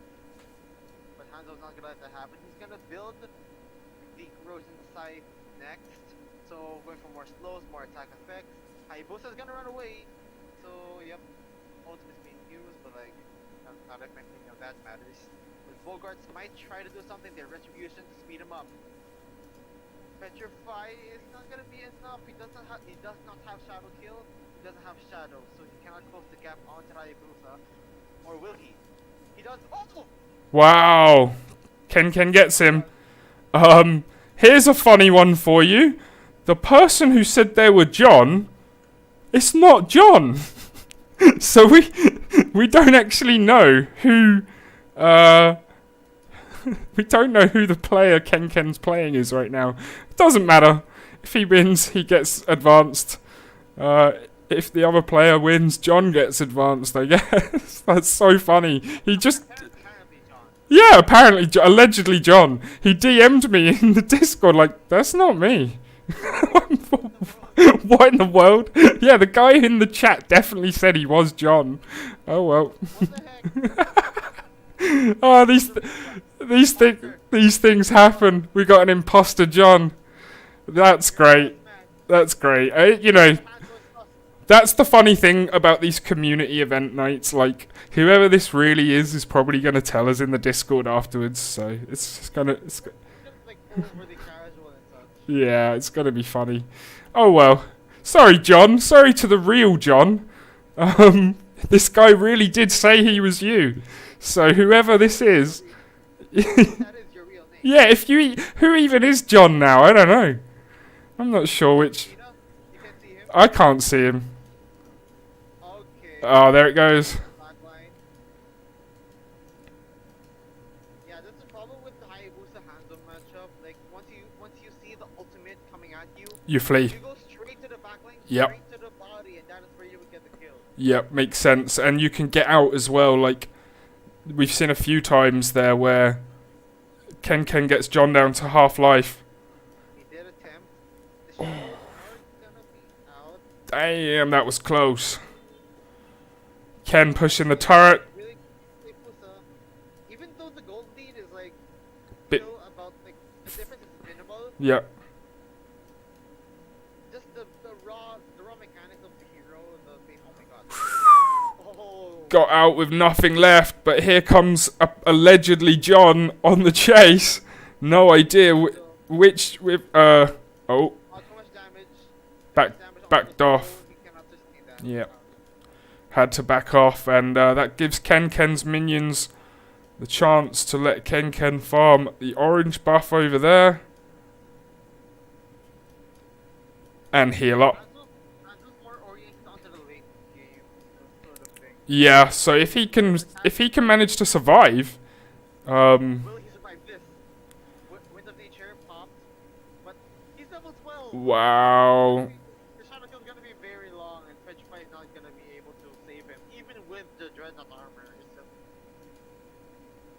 But Hanzo's not gonna let that happen. He's gonna build the corrosion scythe next. So going for more slows, more attack effects. Hayabusa's gonna run away. So yep, ultimate's being used, but like not if anything of that matters. But Bogarts might try to do something. Their retribution to speed him up. Petrify is not gonna be enough. He does not have shadow kill. He doesn't have shadow, so he cannot close the gap onto Hayabusa. Or will he? He does. Oh! Wow. Ken gets him. Here's a funny one for you. The person who said they were John, it's not John. So we don't actually know who we don't know who the player Ken's playing is right now. It doesn't matter. If he wins, he gets advanced. If the other player wins, John gets advanced, I guess. That's so funny. He just... Apparently John. Yeah, apparently, allegedly John. He DM'd me in the Discord like, that's not me. What in the world? Yeah, the guy in the chat definitely said he was John. Oh well. What the heck? Oh, these things happen. We got an imposter John. That's great. Man, That's great. You know, Hanzo is sus. That's the funny thing about these community event nights. Like, whoever this really is probably going to tell us in the Discord afterwards. So it's gonna, Just like overly casual and such. yeah, it's gonna be funny. Oh well. Sorry, John. Sorry to the real John. This guy really did say he was you. So whoever this is, That is your real name. yeah. Who even is John now? I don't know. I'm not sure which. You know? You can see him. I can't see him. Okay. Oh, there it goes. Flatline. Yeah, that's the problem with the Hayabusa Hanzo matchup. Like once you see the ultimate coming at you, You flee. you go straight to the backline, Yep. straight to the body, and that is where you would get the kill. Yep, makes sense. And you can get out as well. Like, we've seen a few times there where Ken gets John down to half life. He did attempt. The shadows are gonna be out. Damn, that was close. Ken pushing the turret. Really, Hayabusa, even though the gold lead is like Bit- still about like the difference is minimal, Yep. just the raw mechanics of the hero, oh my god. Oh. Got out with nothing left, but here comes allegedly John on the chase. No idea which with Not too much damage. Back- Damage on backed the off. soul, we cannot sustain that. Yep. Had to back off, and that gives Ken's minions the chance to let Ken farm the orange buff over there and heal up. Hanzo's more oriented onto the late game, sort of thing. Yeah, so if he can manage to survive, Will he survive this? Wind of Nature popped, but he's level 12. wow. The Shadow Kill is gonna be very long, and Frenchify is not gonna be able to save him, even with the Dreadnought armor.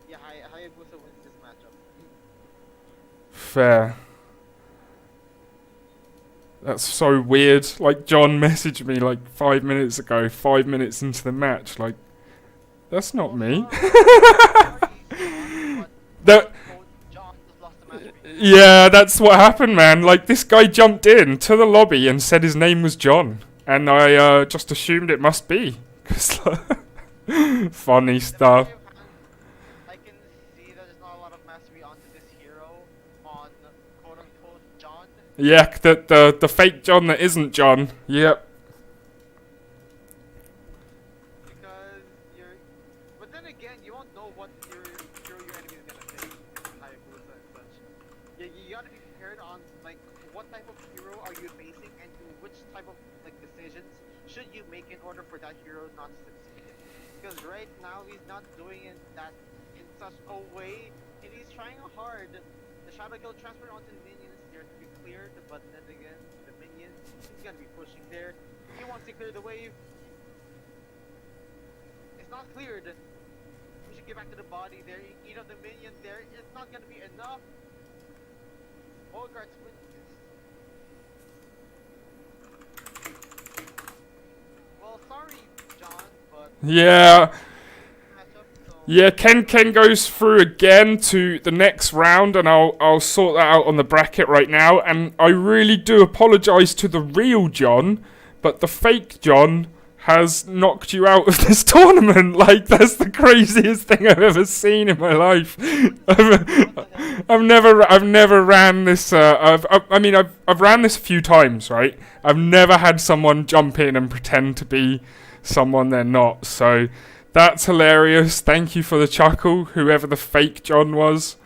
Yeah, Hayabusa wins this matchup. Fair. That's so weird. Like, John messaged me like 5 minutes ago, 5 minutes into the match. Like, that's not me. That, John just lost the match. yeah, that's what happened, man. Like, this guy jumped in to the lobby and said his name was John. And I just assumed it must be. 'Cause, funny stuff. I can see that there's not a lot of mastery onto this hero on quote unquote John. Yeah, the fake John that isn't John. Yep. Because but then again, you won't know what your enemy is gonna take in Hayabusa and such. You gotta be prepared on like what type of hero are you facing and which type of like decisions should you make in order for that hero not to succeed. Because right now he's not doing it in such a way, and he's trying hard. The Shadow Kill transfer onto the minions, they're to be cleared, but then again, the minions, he's gonna be pushing there. He wants to clear the wave. It's not cleared. We should get back to the body there. Eat up the minions there. It's not gonna be enough. Bogart's win this. Well, sorry, John, but Yeah. matchup, so Yeah, Ken goes through again to the next round, and I'll sort that out on the bracket right now. And I really do apologise to the real John, but the fake John has knocked you out of this tournament. Like, that's the craziest thing I've ever seen in my life. I've never ran this. I've ran this a few times, right? I've never had someone jump in and pretend to be someone they're not. So that's hilarious. Thank you for the chuckle, whoever the fake John was.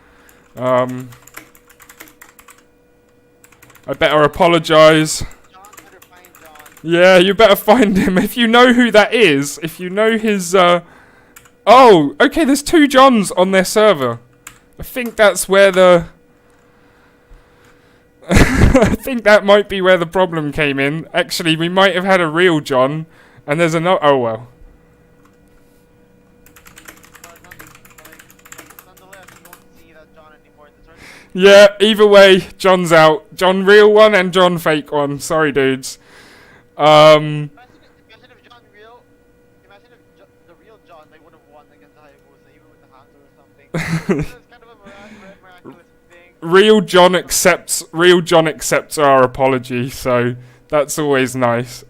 I better apologise. John better find John. Yeah, you better find him. If you know who that is, if you know his, Oh, okay, there's 2 Johns on their server. I think that's where the... I think that might be where the problem came in. Actually, we might have had a real John, and there's another... Oh, well. But nonetheless, you won't see that John anymore in the tournament. Yeah, either way, John's out. John real one and John fake one. Sorry, dudes. Imagine if John real, imagine if the real John they would have won against the Hayabusa, even with the Hanzo or something. It's kind of a miraculous thing. Real John accepts our apology, so that's always nice.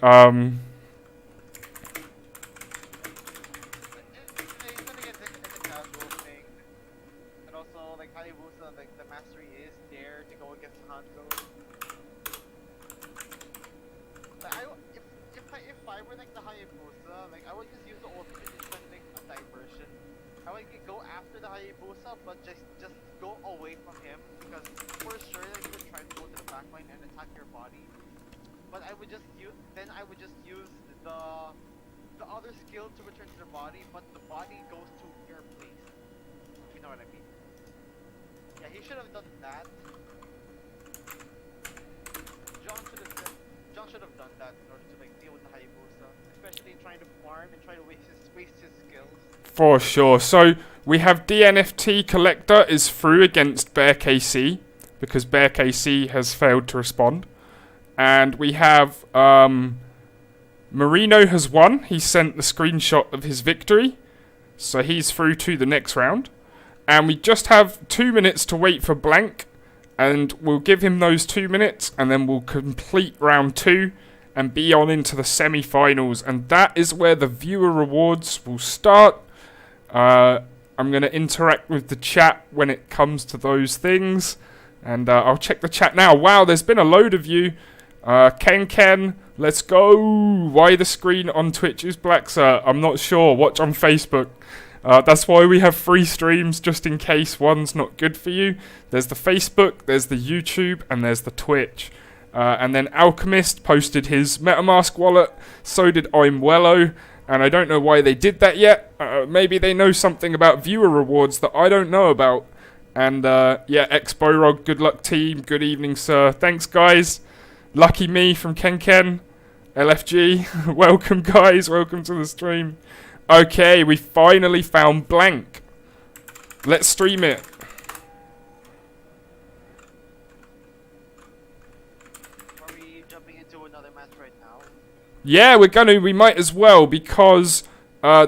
like the mastery is there to go against Hanzo. Like if I were like the Hayabusa, like I would just use the ultimate instead of like a diversion. I would go after the Hayabusa, but just go away from him because for sure like he would try to go to the back line and attack your body. But I would just use the other skill to return to the body, but the body goes to your place. You know what I mean? Yeah, he should have done that. John should have done that in order to like deal with the Hayabusa, especially in trying to farm and try to waste his skills. For sure. So we have DNFT Collector is through against Bear KC because Bear KC has failed to respond. And we have Marino has won. He sent the screenshot of his victory. So he's through to the next round. And we just have 2 minutes to wait for Blank. And we'll give him those 2 minutes. And then we'll complete round 2. And be on into the semi-finals. And that is where the viewer rewards will start. I'm going to interact with the chat when it comes to those things. And I'll check the chat now. Wow, there's been a load of you. Ken, let's go. Why the screen on Twitch is black, sir? I'm not sure. Watch on Facebook. That's why we have free streams, just in case one's not good for you. There's the Facebook, there's the YouTube, and there's the Twitch. And then Alchemist posted his MetaMask wallet. So did Imwello. And I don't know why they did that yet. Maybe they know something about viewer rewards that I don't know about. And yeah, Exporog, good luck team. Good evening, sir. Thanks, guys. Lucky me from Ken. LFG. Welcome, guys. Welcome to the stream. Okay, we finally found Blank. Let's stream it. Are we jumping into another match right now? Yeah, we might as well, because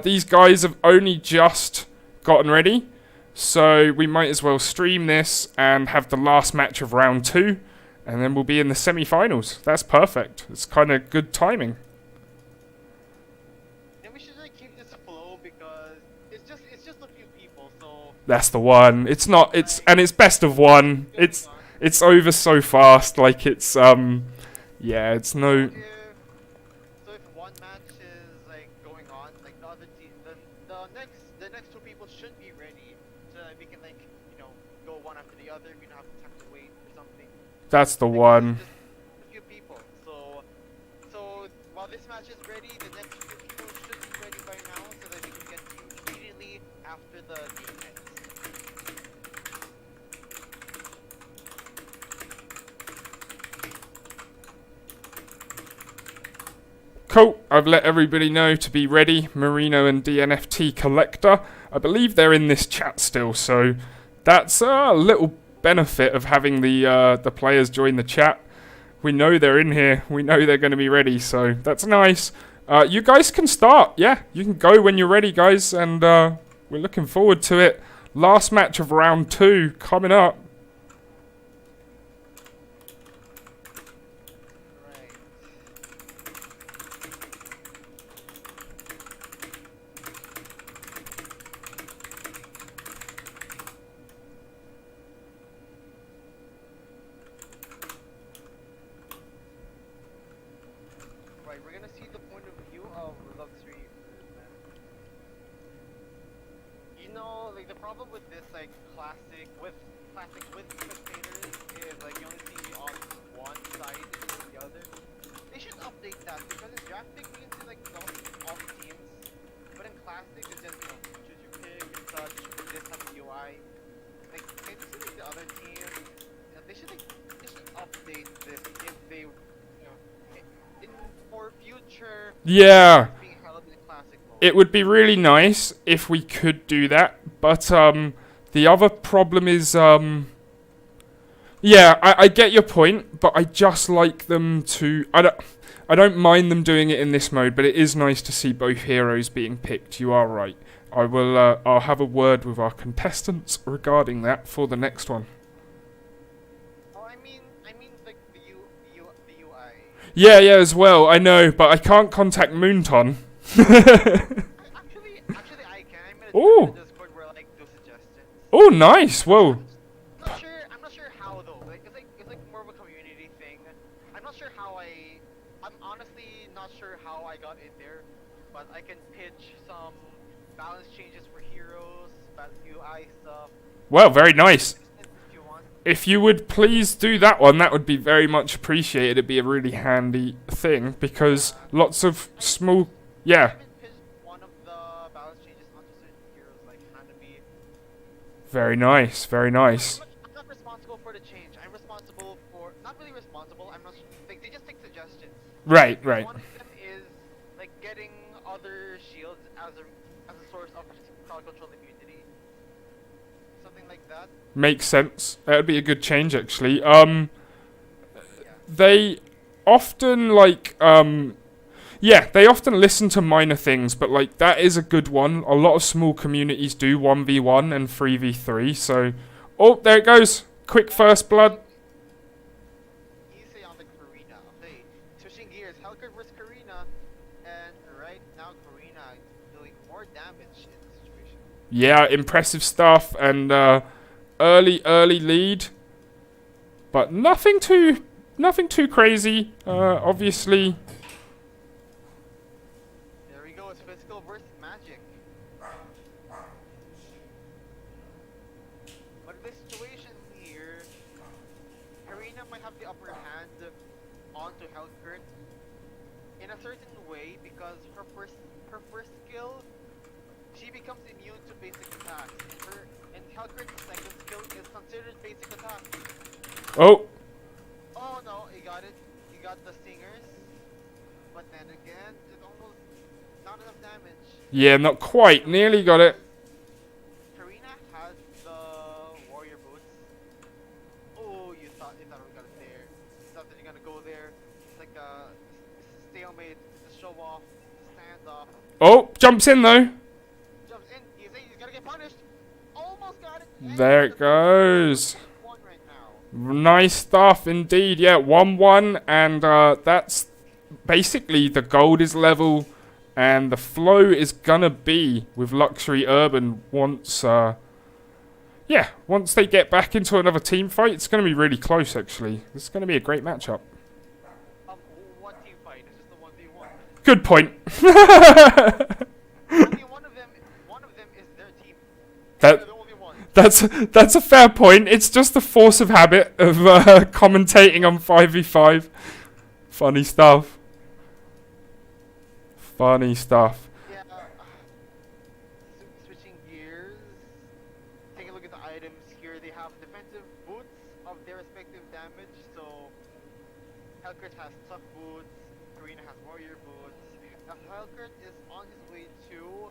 these guys have only just gotten ready. So we might as well stream this and have the last match of round 2. And then we'll be in the semi-finals. That's perfect. It's kind of good timing. Then we should like keep this flow because it's just a few people, so That's the one. It's not, and it's best of one. It's over so fast, like it's, yeah, it's no... So if one match is like going on, like the other team, then the next 2 people should be ready, so that we can like, you know, go one after the other. We don't have time to wait or something. That's the one. Just a few people. So while this match is ready, the next few people should be ready by now, so that we can get immediately after the defense. Cool. I've let everybody know to be ready. Marino and DNFT Collector. I believe they're in this chat still, so that's a little benefit of having the players join the chat. We know they're in here. We know they're going to be ready, so that's nice. You guys can start. Yeah, you can go when you're ready, guys, and we're looking forward to it. Last match of round 2 coming up. We're gonna see the point of view of luxury man. You know, like the problem with this like classic with spectators is like you only see on one side instead of the other. They should update that because in drafting you can see like all the teams, but in classic it's just, you know, choose your pick and such. This has the UI. Like can you see like the other team? You know, they should update this if they, you know, for future. Yeah. Being held in classic mode. It would be really nice if we could do that, but the other problem is, yeah, I get your point, but I just like them to, I don't mind them doing it in this mode, but it is nice to see both heroes being picked. You are right. I'll have a word with our contestants regarding that for the next one. Oh, I mean, like the UI. Yeah, as well. I know, but I can't contact Moonton. Actually, I can. I'm in a Ooh. Discord where I like do suggestions. Oh, nice. Whoa. Not sure not sure how though. Like it's like more of a community thing. I'm not sure how I'm honestly not sure how I got in there, but I can pitch some balance changes for heroes, bad UI stuff. Well, very nice. If you want. If you would please do that one, that would be very much appreciated. It'd be a really handy thing because lots of small, yeah. I haven't pitched one of the balance changes onto certain heroes like Hanami. Very nice, very nice. I'm not responsible for the change. I'm responsible for not really responsible. I'm not like they just take suggestions. Right, right. One of them is like getting other shields as a source of crowd control immunity. Something like that. Makes sense. That would be a good change, actually. Yeah. They often they often listen to minor things, but like that is a good one. A lot of small communities do 1v1 and 3v3. So, oh, there it goes. Quick first blood. Easy on the Karina. Okay, switching gears. Hellcurt versus Karina, and right now Karina is doing more damage in the situation. Yeah, impressive stuff and early lead, but nothing too crazy. Obviously. There we go. It's physical versus magic. But in this situation here, Karina might have the upper hand onto Hellcurt in a certain way because her first skill, she becomes immune to basic attacks. And Hellcurt's second skill is considered basic attack. Oh, Oh no, he got it. He got the stingers. But then again, it's almost not enough damage. yeah, not quite. Nearly got it. Karina has the warrior boots. Oh, you thought we got it there. You thought that you're gonna go there. It's like a stalemate, it's a show off, stand off. Oh, jumps in though. Jumps in, he's gonna get punished. Almost got it. And There it goes. One right now. Nice stuff indeed. Yeah, 1-1, and that's basically the gold is level, and the flow is gonna be with Luxury Urban once once they get back into another team fight. It's gonna be really close actually. This is gonna be a great matchup. What team fight? It's just a 1v1. Good point. I mean, one of them is their team. That They're the only one. that's a fair point. It's just the force of habit of commentating on 5v5. Funny stuff. Funny stuff. Yeah. Switching gears. Take a look at the items here. They have defensive boots of their respective damage. So Hellcurt has tough boots. Karina has warrior boots. Hellcurt is on his way to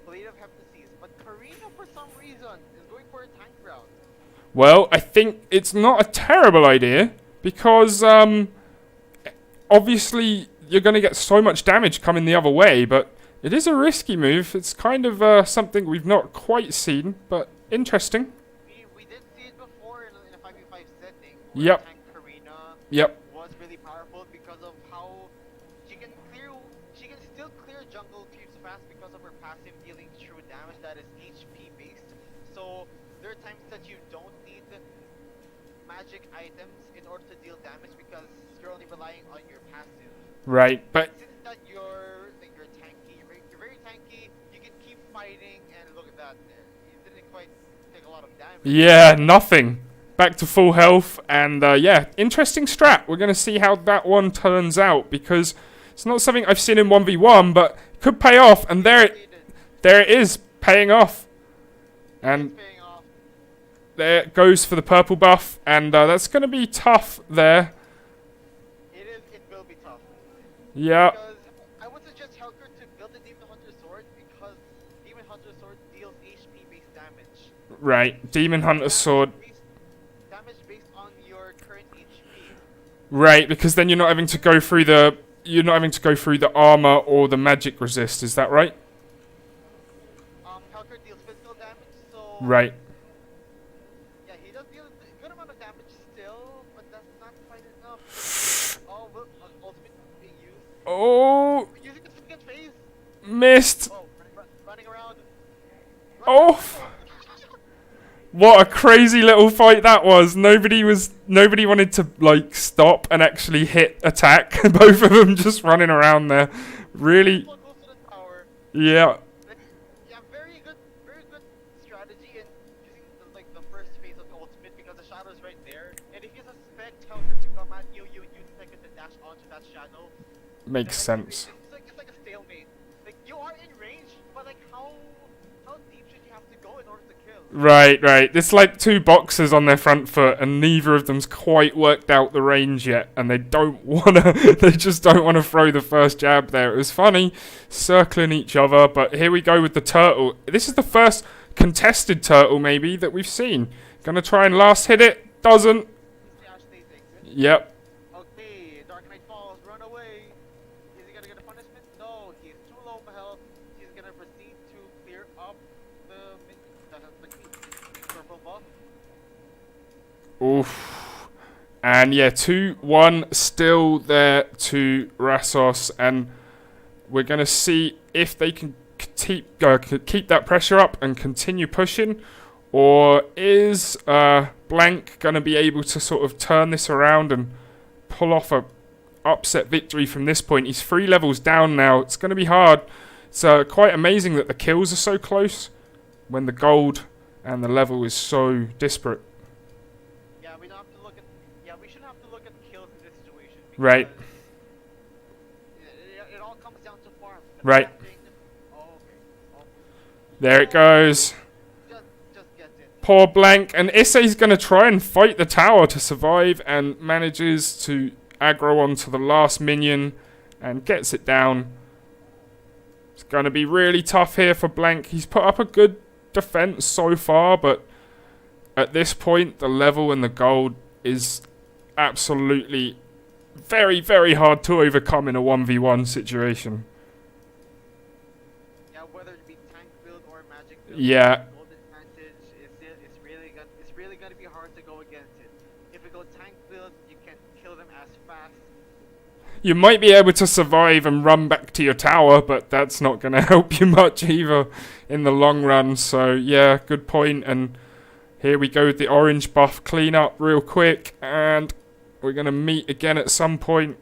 Blade of Heptases, but Karina for some reason is going for a tank route. Well, I think it's not a terrible idea because obviously you're going to get so much damage coming the other way, but it is a risky move. It's kind of something we've not quite seen, but interesting. We did see it before in a 5v5 setting. Yep. Tank Karina Yep. was really powerful because of how she can still clear jungle creeps fast because of her passive dealing true damage that is HP based. So there are times that you don't need magic items in order to deal damage because you're only relying on your passive. Right, but Since that you're tanky, you're very tanky, you can keep fighting and look at that. You didn't quite take a lot of damage. yeah, nothing. Back to full health, and interesting strat. We're going to see how that one turns out because it's not something I've seen in 1v1, but it could pay off, and there it is, paying off. And Paying off. there it goes for the purple buff, and that's going to be tough there. It will be tough. Yeah, Because I would suggest Hellcurt to build the Demon Hunter Sword because Demon Hunter Sword deals HP based damage. right. Demon Hunter Sword. Damage based on your current HP. Right, because then you're not having to go through the armor or the magic resist. Is that right? Hellcurt deals physical damage, so Right. yeah, he does deal a good amount of damage still, but that's not quite enough. Oh, will ultimate being used. Oh, We're using the second phase. missed. Oh, running around. Oh. What a crazy little fight that was. Nobody wanted to like stop and actually hit attack. Both of them just running around there. Really, So close to the tower. yeah. Like, yeah, very good strategy in using the first phase of the ultimate because the shadow's right there. And if you suspect Helter to come at you, you use second to dash onto that shadow. Makes And, like, sense. it's like a stalemate. Like you are in range, but like how deep should you have to go in order to kill? Right. It's like two boxers on their front foot, and neither of them's quite worked out the range yet, and they just don't wanna throw the first jab there. It was funny, circling each other, but here we go with the turtle. This is the first contested turtle, maybe, that we've seen. Gonna try and last hit it. Doesn't. Dash stays exit. Yep. Okay, Dark Knight falls, run away. Is he gonna get a punishment? No, he's too low for health. He's gonna proceed to clear up the purple buff. Oof. And yeah, 2-1 still there to Rassos, and we're going to see if they can keep that pressure up and continue pushing, or is Blank going to be able to sort of turn this around and pull off a upset victory from this point. He's 3 levels down now. It's going to be hard. It's quite amazing that the kills are so close when the gold and the level is so disparate. Yeah, we don't have to look at. Yeah, we shouldn't have to look at kills in this situation. Right. It all comes down to farm. Right. Oh, okay. Oh. There it goes. Just gets it. Poor Blank. And Issei's going to try and fight the tower to survive, and manages to aggro onto the last minion and gets it down. It's going to be really tough here for Blank. He's put up a good defense so far, but at this point the level and the gold is absolutely very, very hard to overcome in a 1v1 situation. Yeah, whether it be tank build or magic build, Yeah. gold advantage it's really gonna be hard to go against it. If we go tank build, you can kill them as fast. You might be able to survive and run back to your tower, but that's not going to help you much either in the long run. So yeah, good point. And here we go with the orange buff clean up real quick, and we're going to meet again at some point.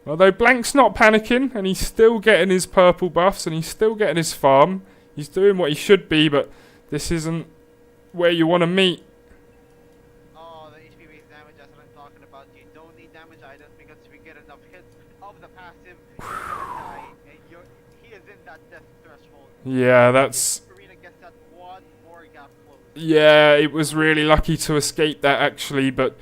Although Blank's not panicking, and he's still getting his purple buffs, and he's still getting his farm. He's doing what he should be, but this isn't where you want to meet. Oh, the HP based damage, that's what I'm talking about. You don't need damage items because if you get enough hits of the passive, you're gonna die. And he is in that death threshold. Yeah, that's... Karina gets that one more gap close. Yeah, it was really lucky to escape that actually, but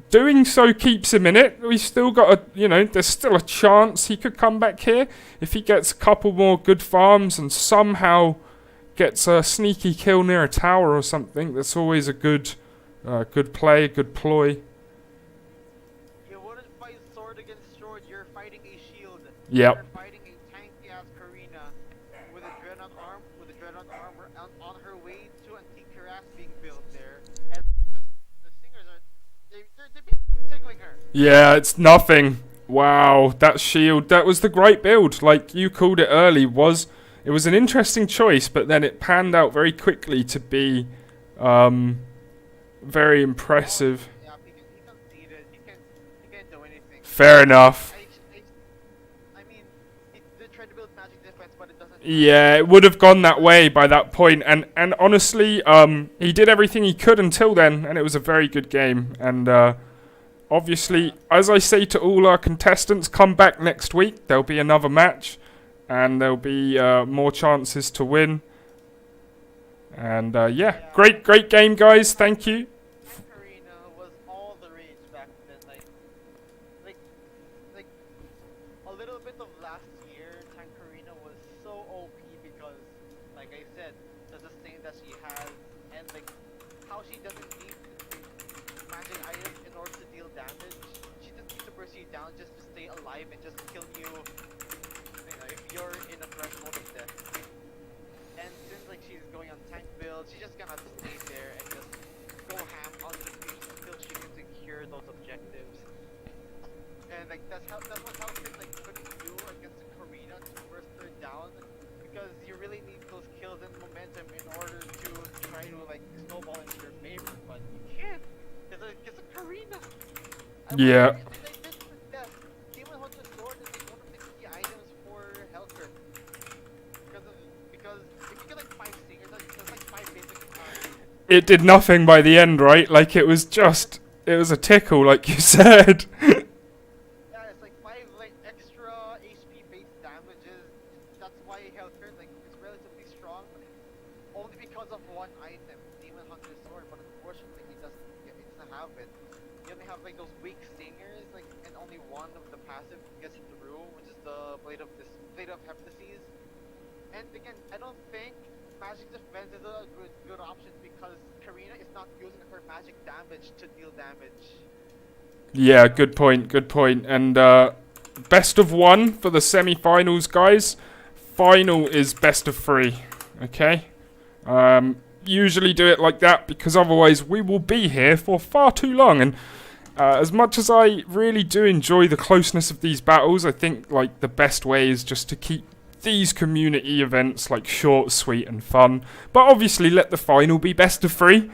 doing so keeps him in it. We've still got there's still a chance he could come back here if he gets a couple more good farms and somehow gets a sneaky kill near a tower or something. That's always a good play, a good ploy. You wouldn't fight sword against sword, you're fighting a shield. Yep. You're fighting a tanky ass Karina with a dreadnought armor on her way to antique harass being built there. And the singers they're tickling her. Yeah, it's nothing. Wow, that shield, that was the great build. Like you called it early, it was an interesting choice, but then it panned out very quickly to be very impressive. Yeah, he conceded. He can't do anything. Fair enough. I mean, they tried to build magic defense, but it doesn't. Yeah, it would have gone that way by that point, and honestly, he did everything he could until then, and it was a very good game. And obviously, as I say to all our contestants, come back next week. There'll be another match, and there'll be more chances to win. And yeah, great game, guys. Thank you. Karina was all the rage back then. Like a little bit of last year, Tank Karina was so OP because, like I said, the sustain that she has and like how she doesn't need magic items in order to deal damage. She just needs to burst you down just to stay alive and just kill you. If you're in a threshold of death. And since like she's going on tank build, she's just gonna stay there and just go ham on the creeps until she can secure those objectives. And like that's what Hellfit like couldn't do against the Karina to burst her down, because you really need those kills and momentum in order to try to like snowball Yeah. Yes, Demon Hunter's Sword is like one of the key items for Hellcurt. Because if you get like 5 stingers, that's like 5 basic It did nothing by the end, right? Like, it was a tickle, like you said. yeah, it's like 5 like extra HP based damages. That's why Hellcurt like is relatively strong, only because of one item, Demon Hunter's Sword. But unfortunately, he doesn't have it. You only have like those weak stingers, like, and only one of the passive gets through, which is the Blade of Heptases. And again, I don't think magic defense is a good option because Karina is not using her magic damage to deal damage. Yeah, good point. And best of 1 for the semi-finals, guys. Final is best of 3. Okay. Usually do it like that because otherwise we will be here for far too long. And as much as I really do enjoy the closeness of these battles, I think like the best way is just to keep these community events like short, sweet, and fun. But obviously, let the final be best of 3.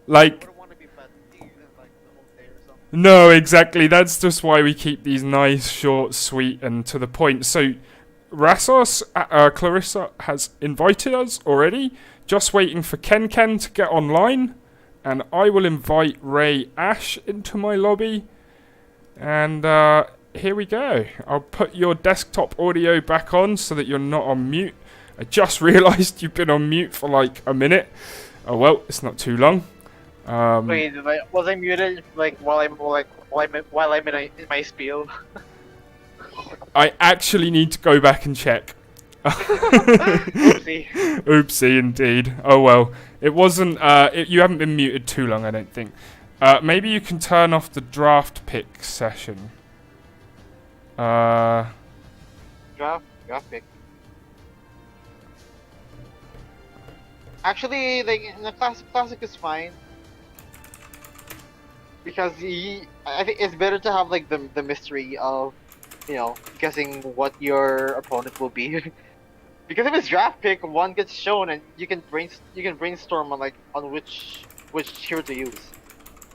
Like, I wouldn't want to be fatigued like the whole day or something. no, exactly. That's just why we keep these nice, short, sweet, and to the point. So, Rassos, Clarissa has invited us already. Just waiting for Ken to get online. And I will invite Ray Ash into my lobby. And here we go. I'll put your desktop audio back on so that you're not on mute. I just realised you've been on mute for like a minute. Oh well, it's not too long. Wait, was I muted like while I'm in my spiel? I actually need to go back and check. Oopsie. Oopsie, indeed. Oh well, it wasn't. You haven't been muted too long, I don't think. Maybe you can turn off the draft pick session. Draft pick. Actually, like in the classic is fine because I think it's better to have like the mystery of, you know, guessing what your opponent will be. Because if it's draft pick, one gets shown and you can brainstorm on which hero to use.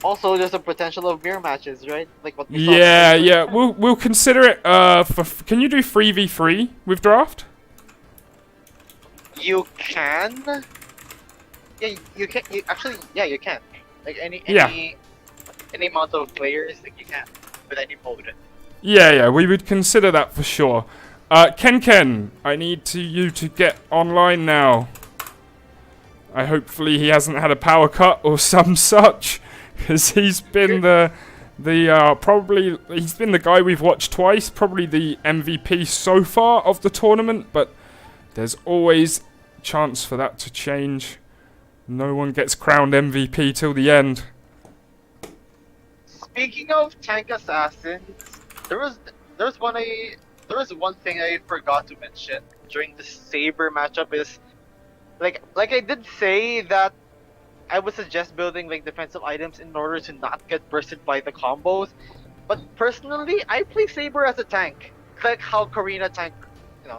Also, there's a potential of mirror matches, right? Like what we saw. Yeah. We'll consider it. Can you do 3v3 with draft? You can. Yeah, you can. You can. Like any amount of players, like you can with any mode. Yeah, we would consider that for sure. Ken, I need you to get online now. Hopefully he hasn't had a power cut or some such, because he's been he's been the guy we've watched twice, probably the MVP so far of the tournament, but there's always a chance for that to change. No one gets crowned MVP till the end. Speaking of tank assassins, there was one thing I forgot to mention during the Saber matchup is like I did say that I would suggest building like defensive items in order to not get bursted by the combos. But personally, I play Saber as a tank, like how Karina tank,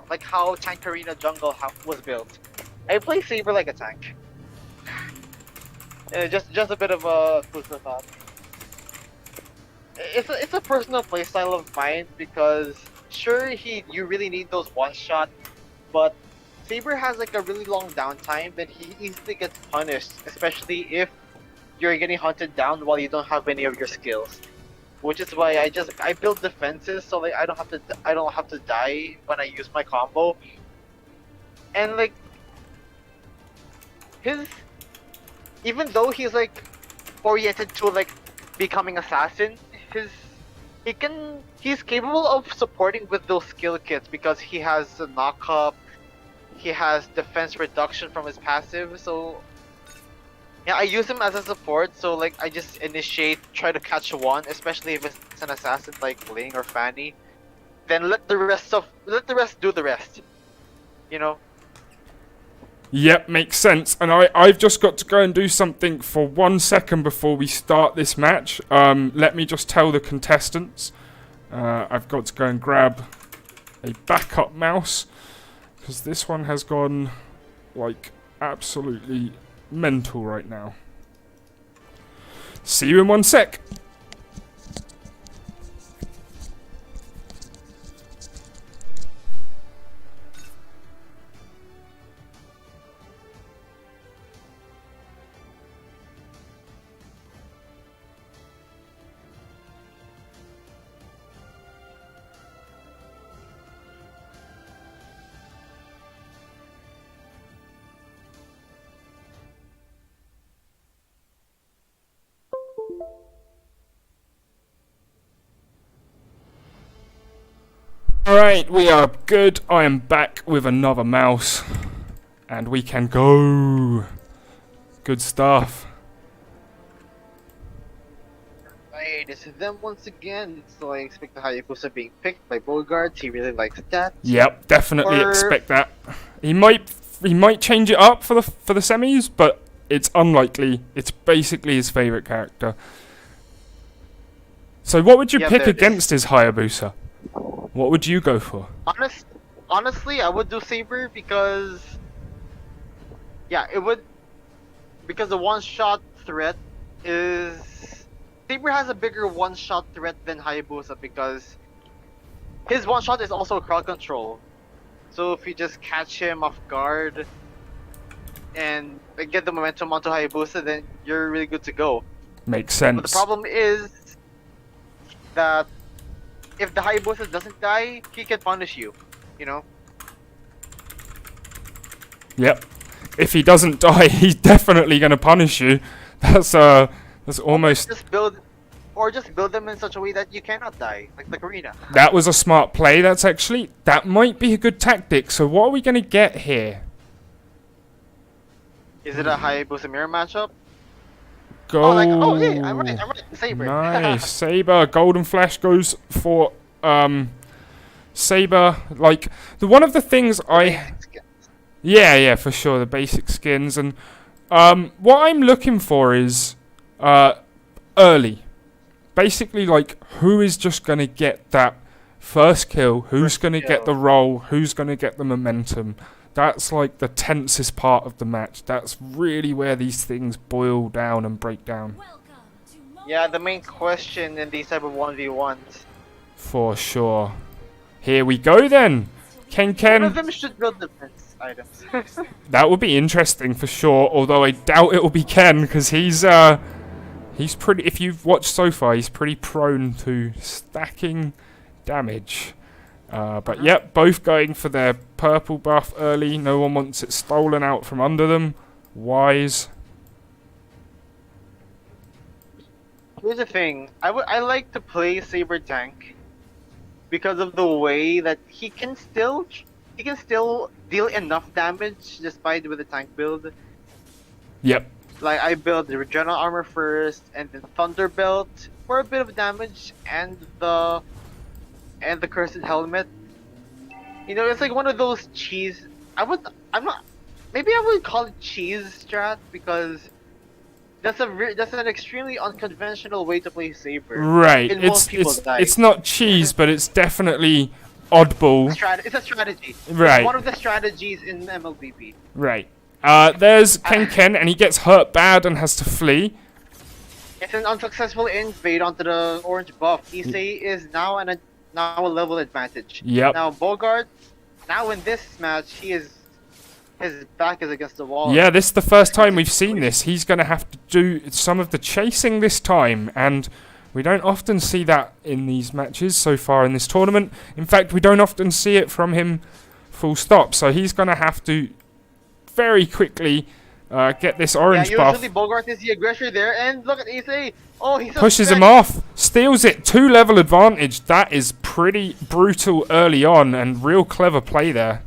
like how Tank Karina jungle was built. I play Saber like a tank. Just a bit of a food for thought. It's a personal playstyle of mine because sure you really need those one shot, but Saber has like a really long downtime that he easily gets punished, especially if you're getting hunted down while you don't have any of your skills. Which is why I build defenses so like I don't have to die when I use my combo. And like even though he's like oriented to like becoming assassin, he's capable of supporting with those skill kits because he has a knock up, he has defense reduction from his passive, so yeah, I use him as a support, so like I just try to catch one, especially if it's an assassin like Ling or Fanny. Then let the rest do the rest. You know? Yep, makes sense. And I've just got to go and do something for 1 second before we start this match. Let me just tell the contestants. I've got to go and grab a backup mouse, because this one has gone, like, absolutely mental right now. See you in 1 sec. Right, we are good. I am back with another mouse. And we can go. Good stuff. Hey, this is them once again. So I expect the Hayabusa being picked by Bogarts. He really likes that. Yep, definitely Or- expect that. He might change it up for the semis, but it's unlikely. It's basically his favorite character. So what would you Yeah, pick there- against his Hayabusa? What would you go for? Honestly, I would do Saber because, yeah, it would, because the one-shot threat is, Saber has a bigger one-shot threat than Hayabusa because his one-shot is also crowd control. So if you just catch him off guard and get the momentum onto Hayabusa, then you're really good to go. Makes But the sense. problem is that if the Hayabusa doesn't die, he can punish you, you know? Yep. If he doesn't die, he's definitely going to punish you. That's almost. Just build them in such a way that you cannot die, like the Karina. That was a smart play. That might be a good tactic. So what are we going to get here? Is it a Hayabusa mirror matchup? Go. Oh, hey, I'm right, Saber. Nice. Saber. Golden Flash goes for Saber. Like one of the things Yeah, for sure, the basic skins. And what I'm looking for is early. Basically, like, who is just going to get that first kill? Who's going to get the roll? Who's going to get the momentum? That's, like, the tensest part of the match. That's really where these things boil down and break down. Yeah, the main question in these type of 1v1s. For sure. Here we go, then. One of Ken. them should build defense items. That would be interesting for sure, although I doubt it will be Ken, because he's pretty, if you've watched so far, he's pretty prone to stacking damage. But yep, both going for their purple buff early. No one wants it stolen out from under them. Wise. Here's the thing, I like to play Saber tank because of the way that he can still deal enough damage despite with the tank build. Yep. Like I build the General Armor first, and then Thunder Belt for a bit of damage, and the Cursed Helmet. You know, it's like one of those cheese. Maybe I would call it cheese strat because that's an extremely unconventional way to play Saber. Right. And most people die. It's not cheese, but it's definitely oddball. It's a strategy. Right. It's one of the strategies in MLBB. Right. There's Ken, and he gets hurt bad and has to flee. It's an unsuccessful invade onto the orange buff. Issei is now a level advantage. Yep. Now Bogart, now in this match, his back is against the wall. Yeah, this is the first time we've seen this. He's going to have to do some of the chasing this time, and we don't often see that in these matches so far in this tournament. In fact, we don't often see it from him full stop, so he's going to have to very quickly get this orange Yeah, buff. usually Bogart is the aggressor there, and look at Issei. Oh, he's Pushes him off, steals it, 2-level advantage. That is pretty brutal early on, and real clever play there.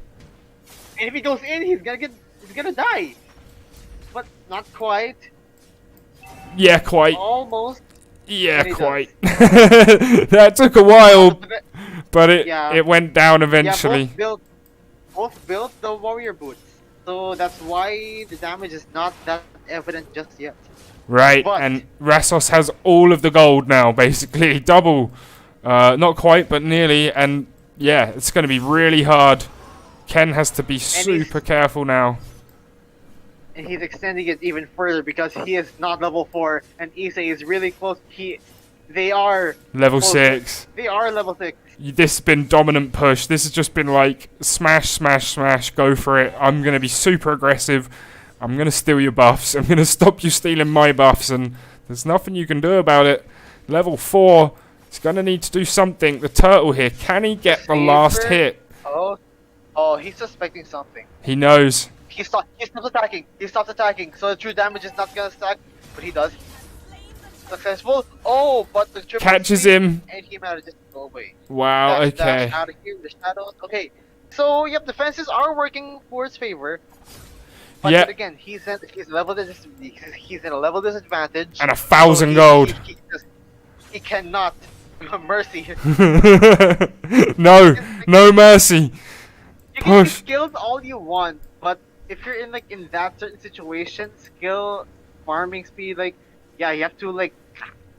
And if he goes in, he's gonna die. But not quite. Yeah, quite. Almost. Yeah, And he quite. That took a while, but it went down eventually. Yeah, both built the warrior boots. So that's why the damage is not that evident just yet. Right, But- and Rassos has all of the gold now, basically. Double. Not quite, but nearly. And yeah, it's going to be really hard. Ken has to be super careful now. And he's extending it even further because he is not level 4 and Issei is really close. They are Level closer. 6. They are level 6. This has been dominant push. This has just been like smash, smash, smash. Go for it. I'm going to be super aggressive. I'm going to steal your buffs. I'm going to stop you stealing my buffs. And there's nothing you can do about it. Level 4. He's going to need to do something. The turtle here. Can he get the last hit? Oh, he's suspecting something. He knows. He stopped attacking. He stopped attacking. So the true damage is not gonna stack, but he does. Successful. Oh, but the triple Catches sweep, him. and he manages to go away. Wow, Dash, dash okay. out of here, the shadows. Okay, so yep, the fences are working for his favor. But Yeah. then again, he's in a level disadvantage. And 1,000 so gold. He cannot mercy. No, no mercy. You can Push. be skilled all you want, but if you're in that certain situation, skill, farming speed, yeah, you have to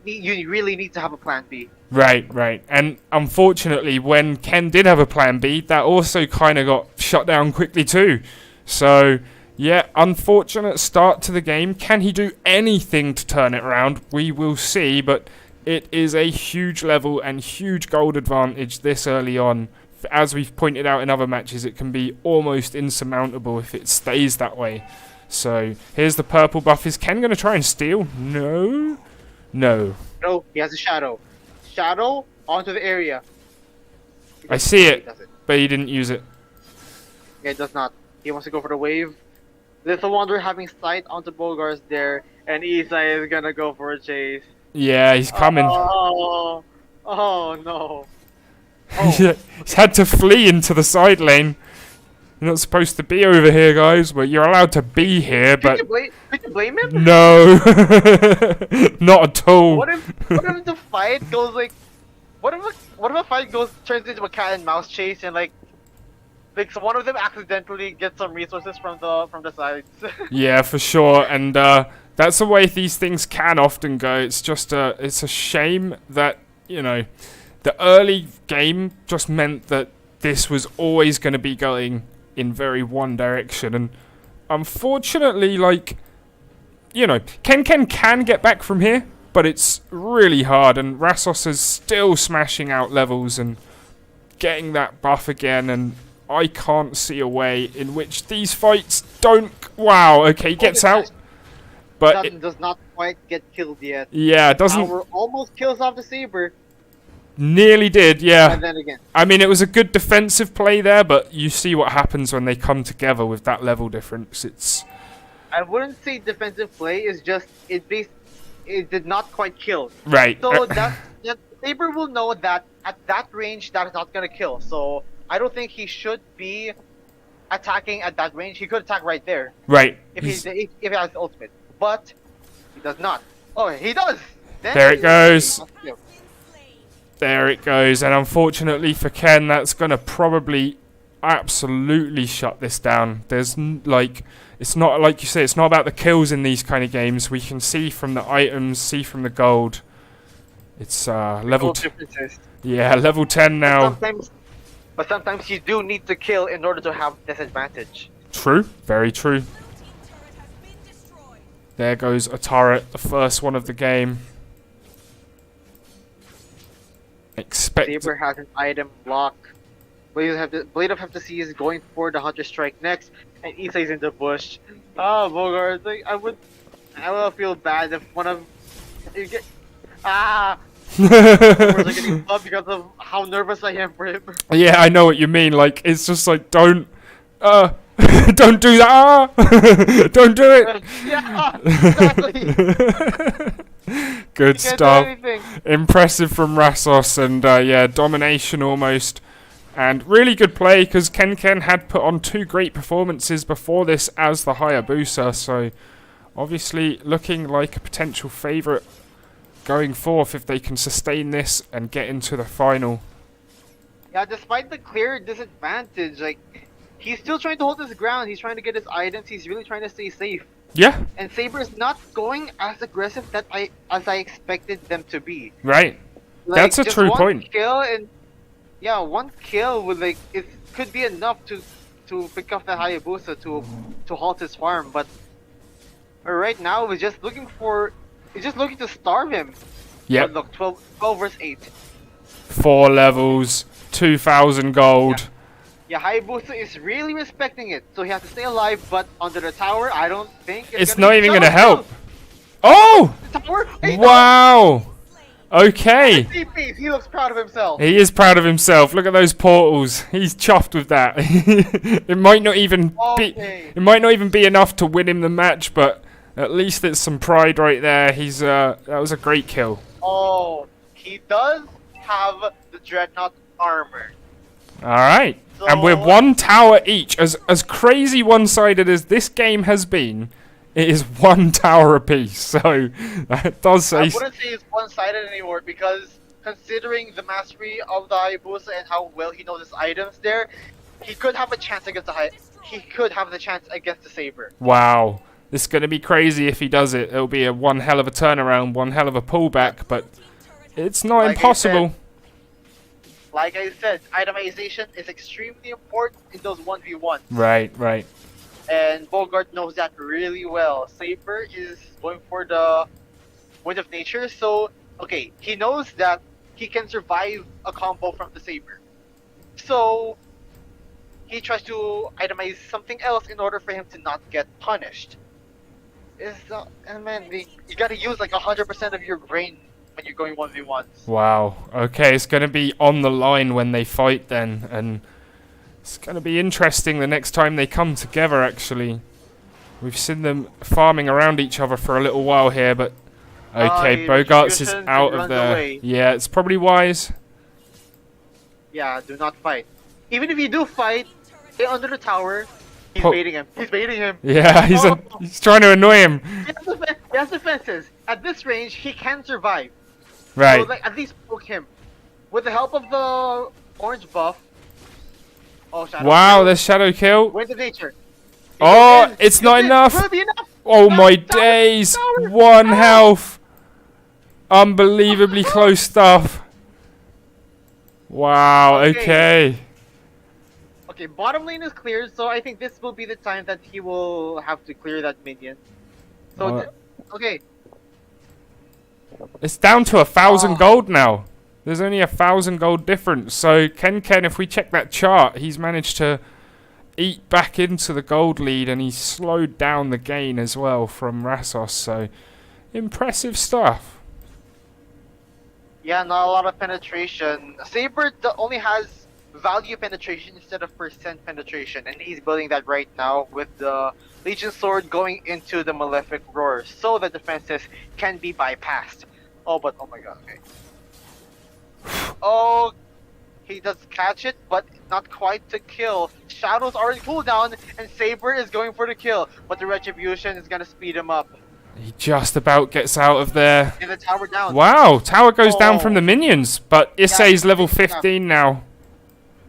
you really need to have a plan B. Right. And unfortunately, when Ken did have a plan B, that also kind of got shut down quickly too. So, yeah, unfortunate start to the game. Can he do anything to turn it around? We will see, but it is a huge level and huge gold advantage this early on. As we've pointed out in other matches, it can be almost insurmountable if it stays that way. So, here's the purple buff. Is Ken going to try and steal? No. No, he has a shadow. Shadow onto the area. I see He it, does it. but he didn't use it. Yeah, it does not. He wants to go for the wave. Little Wonder having sight onto Bogarts there, and Isai is gonna go for a chase. Yeah, he's coming. Oh no. He's had to flee into the side lane. You're not supposed to be over here, guys, but you're allowed to be here, but... Could you blame him? No! Not at all. What if the fight goes what if a fight turns into a cat and mouse chase and so one of them accidentally gets some resources from the sides. Yeah, for sure, and that's the way these things can often go. It's just it's a shame that, the early game just meant that this was always going to be going in very one direction, and unfortunately, Ken can get back from here, but it's really hard, and Rassos is still smashing out levels and getting that buff again, and I can't see a way in which these fights don't... Wow, okay, gets out, but... Does not quite get killed yet. Yeah, doesn't... Power almost kills off the Saber. Nearly did, yeah. And then again. I mean, it was a good defensive play there, but you see what happens when they come together with that level difference. It's... I wouldn't say defensive play, is just it did not quite kill. Right. So that Saber will know that at that range that is not gonna kill. So I don't think he should be attacking at that range. He could attack right there. Right. If he has ultimate. But he does not. Oh, he does! Then There it goes. There it goes, and unfortunately for Ken, that's going to probably absolutely shut this down. There's, it's not, like you say, it's not about the kills in these kind of games. We can see from the items, see from the gold. It's level... Yeah, level 10 now. But sometimes you do need to kill in order to have disadvantage. True, very true. There goes a turret, the first one of the game. Saber has an item block. Blade of Have to See is going for the Hunter Strike next, and Isai's in the bush. Oh, Bogart, I will feel bad if one of you get we're getting clubbed because of how nervous I am for him. Yeah, I know what you mean. It's just don't don't do that. Don't do it. Yeah, exactly. Good stuff. Impressive from Rassos, and yeah, domination almost. And really good play, because Ken had put on 2 great performances before this as the Hayabusa, so obviously looking like a potential favourite going forth if they can sustain this and get into the final. Yeah, despite the clear disadvantage, he's still trying to hold his ground. He's trying to get his items. He's really trying to stay safe. Yeah. And Saber is not going as aggressive as I expected them to be. Right. That's a true point. One kill with it could be enough to pick up the Hayabusa to halt his farm. But right now we're just looking to starve him. Yeah. Look, 12 versus 8. 4 levels, 2,000 gold. Yeah, Hayabusa is really respecting it, so he has to stay alive, but under the tower, I don't think it's not even going to help. Oh! The tower? Wow! Okay. He looks proud of himself. He is proud of himself. Look at those portals. He's chuffed with that. It might not even be enough to win him the match, but At least it's some pride right there. He's that was a great kill. Oh, he does have the Dreadnought armor. All right, So, and we're one tower each. As crazy one-sided as this game has been, it is one tower apiece. So that does I say. wouldn't say it's one-sided anymore because considering the mastery of the Hayabusa and how well he knows his items there, he could have a chance against he could have the chance against the Saber. Wow, this is going to be crazy if he does it. It'll be a one hell of a turnaround, one hell of a pullback, but it's not impossible. Like I said, itemization is extremely important in those 1v1s. Right, right. And Bogart knows that really well. Saber is going for the Wind of Nature, so okay, he knows that he can survive a combo from the Saber. So he tries to itemize something else in order for him to not get punished. And man, you gotta use like 100% of your brain when you're going 1v1s. Wow. Okay, it's going to be on the line when they fight then, and it's going to be interesting the next time they come together, actually. We've seen them farming around each other for a little while here, but okay, Bogarts is out of there. Away. Yeah, it's probably wise. Yeah, do not fight. Even if you do fight, stay under the tower. He's baiting him. He's baiting him. Yeah, he's trying to annoy him. He has defenses. At this range, he can survive. Right. So, like, at least poke him. With the help of the orange buff. Oh, Shadow Wow, Kill. there's Shadow Kill. Wind of Nature. Oh, it's not enough. Will it be enough? Oh No, my tower, days. tower. One No. health. Unbelievably close stuff. Wow, okay. Okay, bottom lane is cleared, so I think this will be the time that he will have to clear that minion. So, okay. It's down to 1,000 Oh. gold now. There's only 1,000 gold difference. So Ken, if we check that chart, he's managed to eat back into the gold lead, and he's slowed down the gain as well from Rassos. So impressive stuff. Yeah, not a lot of penetration. Saber only has value penetration instead of percent penetration, and he's building that right now with the Legion Sword going into the Malefic Roar, so the defenses can be bypassed. Oh my god, okay. Oh, he does catch it, but not quite to kill. Shadow's already cooled down, and Saber is going for the kill, but the Retribution is gonna speed him up. He just about gets out of there. And the tower down. Wow, tower goes down Oh. from the minions, but Issei's level yeah. 15 now.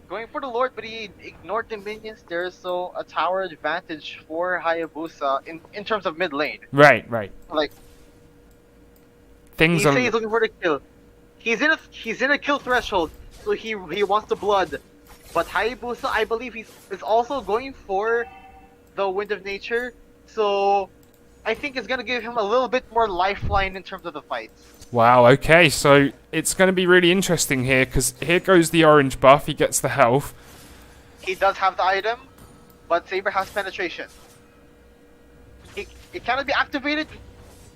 Going for the Lord, but he ignored the minions there, so a tower advantage for Hayabusa in terms of mid lane. Right, right. Like, Things he's are. looking for the kill. He's in a kill threshold, so he wants the blood. But Hayabusa, I believe is also going for the Wind of Nature, so I think it's gonna give him a little bit more lifeline in terms of the fights. Wow, okay, so it's going to be really interesting here, because here goes the orange buff, he gets the health. He does have the item, but Saber has penetration. It cannot be activated.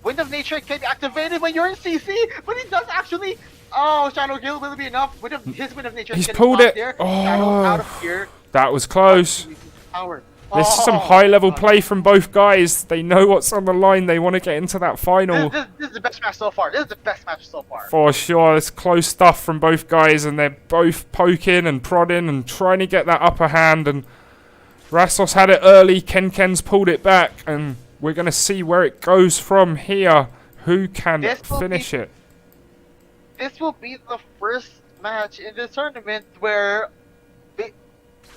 Wind of Nature can be activated when you're in CC, but it does actually. Oh, Shadow Kill, will it be enough? His Wind of Nature is He's getting pulled blocked it. there. Oh. Shadow out of here. That was close. Power. This is some high-level play from both guys. They know what's on the line. They want to get into that final. This is the best match so far. This is the best match so far. For sure, it's close stuff from both guys, and they're both poking and prodding and trying to get that upper hand. And Rassos had it early. Ken's pulled it back, and we're going to see where it goes from here. Who can finish it? This will be the first match in the tournament where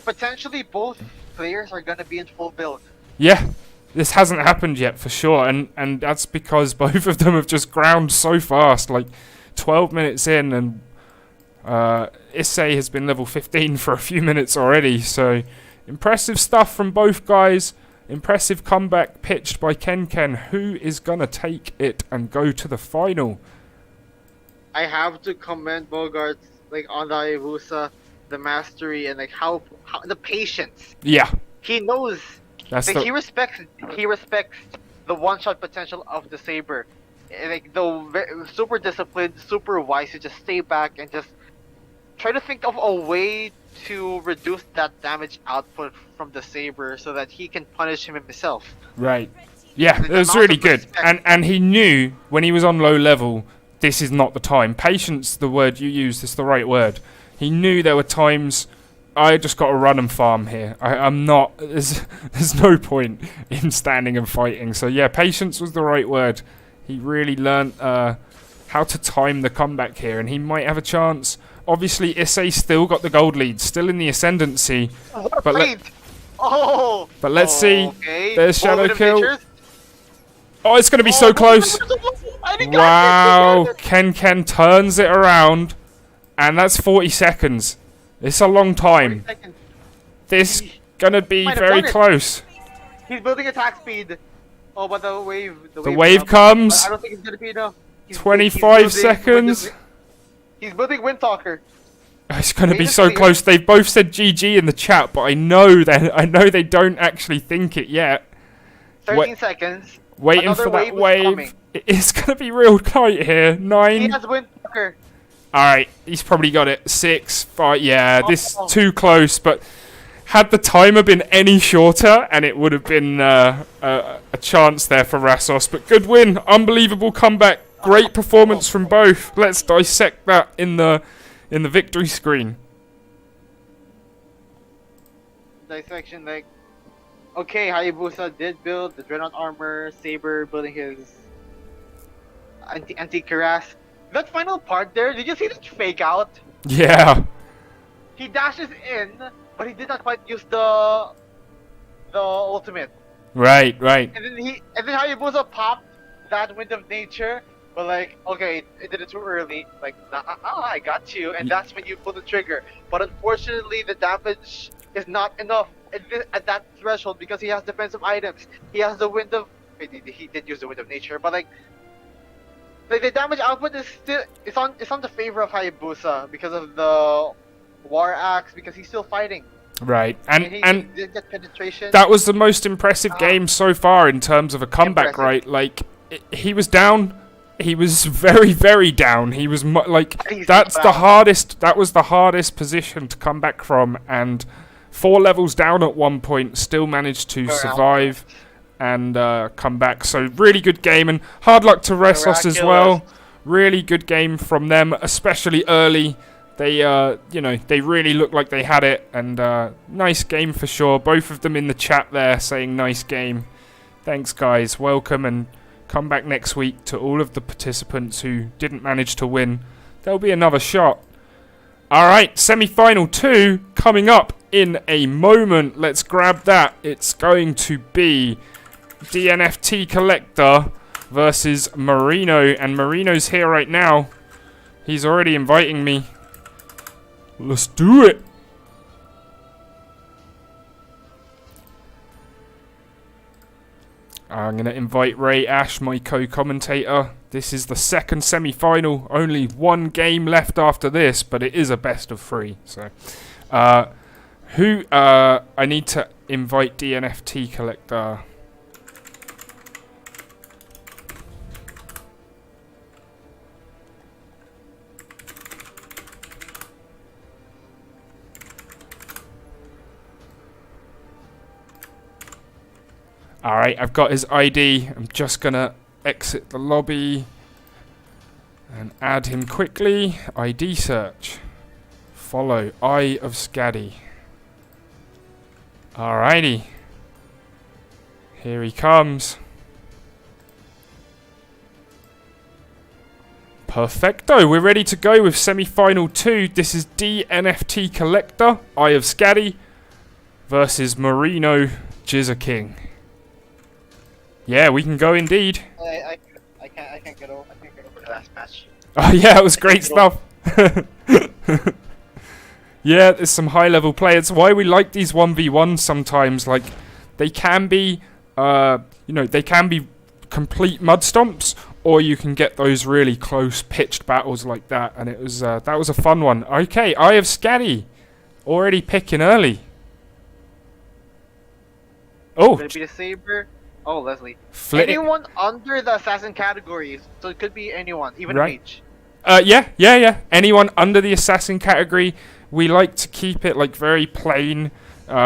potentially both players are gonna be in full build. Yeah, this hasn't happened yet for sure, and that's because both of them have just ground so fast, like 12 minutes in, and Issei has been level 15 for a few minutes already, so impressive stuff from both guys. Impressive comeback pitched by Ken. Who is gonna take it and go to the final? I have to commend Bogart on the Hayabusa, the mastery, and how the patience. Yeah, He knows. He respects the one-shot potential of the Saber. Super disciplined, super wise to just stay back and just try to think of a way to reduce that damage output from the Saber so that he can punish him himself. right. Yeah, The it was amount really of good. respect. And he knew when he was on low level, this is not the time. Patience, the word you used, is the right word. He knew there were times I just got to run and farm here. I'm not. There's no point in standing and fighting. So yeah, patience was the right word. He really learnt how to time the comeback here, and he might have a chance. Obviously, Issei still got the gold lead, still in the ascendancy. But let's see. Okay. There's Shadow Moment of Kill. natures. Oh, it's going to be so close. Wow, Ken turns it around, and that's 40 seconds. It's a long time. This gonna be Might have very done it. close. He's building attack speed. Oh, but the wave. The wave comes. I don't think it's gonna be enough. 25 seconds. He's building Windtalker. It's gonna be Wait, so it's close. They've both said GG in the chat, but I know they don't actually think it yet. 13 seconds. Waiting Another for that wave is coming. wave. It's gonna be real tight here. 9. He has Windtalker. Alright, he's probably got it. 6, 5, yeah, this Oh. too close, but had the timer been any shorter, and it would have been a chance there for Rassos, but good win, unbelievable comeback, great performance from both. Let's dissect that in the victory screen. Dissection, like, okay, Hayabusa did build the Dreadnought armor, Saber building his anti-cuirass. That final part there, did you see that fake out? Yeah, He dashes in, but he did not quite use the ultimate. right. And then Hayabusa popped that Wind of Nature, but like, okay, it did it too early. Like, I got you, and that's when you pull the trigger. But unfortunately, the damage is not enough at that threshold because he has defensive items. He has the Wind of. He did use the Wind of Nature, but like the damage output is still it's on the favor of Hayabusa because of the War Axe, because he's still fighting. Right, And and he did get penetration. that was the most impressive game so far in terms of a comeback, Impressive. right? Like, he was down. He was very, very down. He was He's that's the down. hardest. That was the hardest position to come back from, and 4 levels down at one point, still managed to survive and come back. So really good game, and hard luck to Ressos as well. Really good game from them, especially early. They, they really looked like they had it, and nice game for sure. Both of them in the chat there saying nice game. Thanks, guys. Welcome, and come back next week to all of the participants who didn't manage to win. There'll be another shot. All right, semi-final 2 coming up in a moment. Let's grab that. It's going to be DNFT Collector versus Marino, and Marino's here right now. He's already inviting me. Let's do it. I'm going to invite Ray Ash, my co-commentator. This is the second semi-final. Only one game left after this, but it is a best of 3. So, I need to invite DNFT Collector. Alright, I've got his ID. I'm just gonna exit the lobby and add him quickly. ID search. Follow. Eye of Scaddy. Alrighty. Here he comes. Perfecto. We're ready to go with semi-final 2. This is DNFT Collector, Eye of Scaddy, versus Marino Jizza King. Yeah, we can go indeed. I can't get over the last match. Oh yeah, it was great stuff. Yeah, there's some high-level play. It's why we like these 1v1s sometimes. Like, they can be, they can be complete mud stomps, or you can get those really close pitched battles like that. And it was that was a fun one. Okay, Eye of Scaddy already picking early. Oh, Gonna be the Saber. Oh, Leslie. Anyone? Anyone under the assassin categories, so it could be anyone, even Right. mage. Yeah. Anyone under the assassin category. We like to keep it like very plain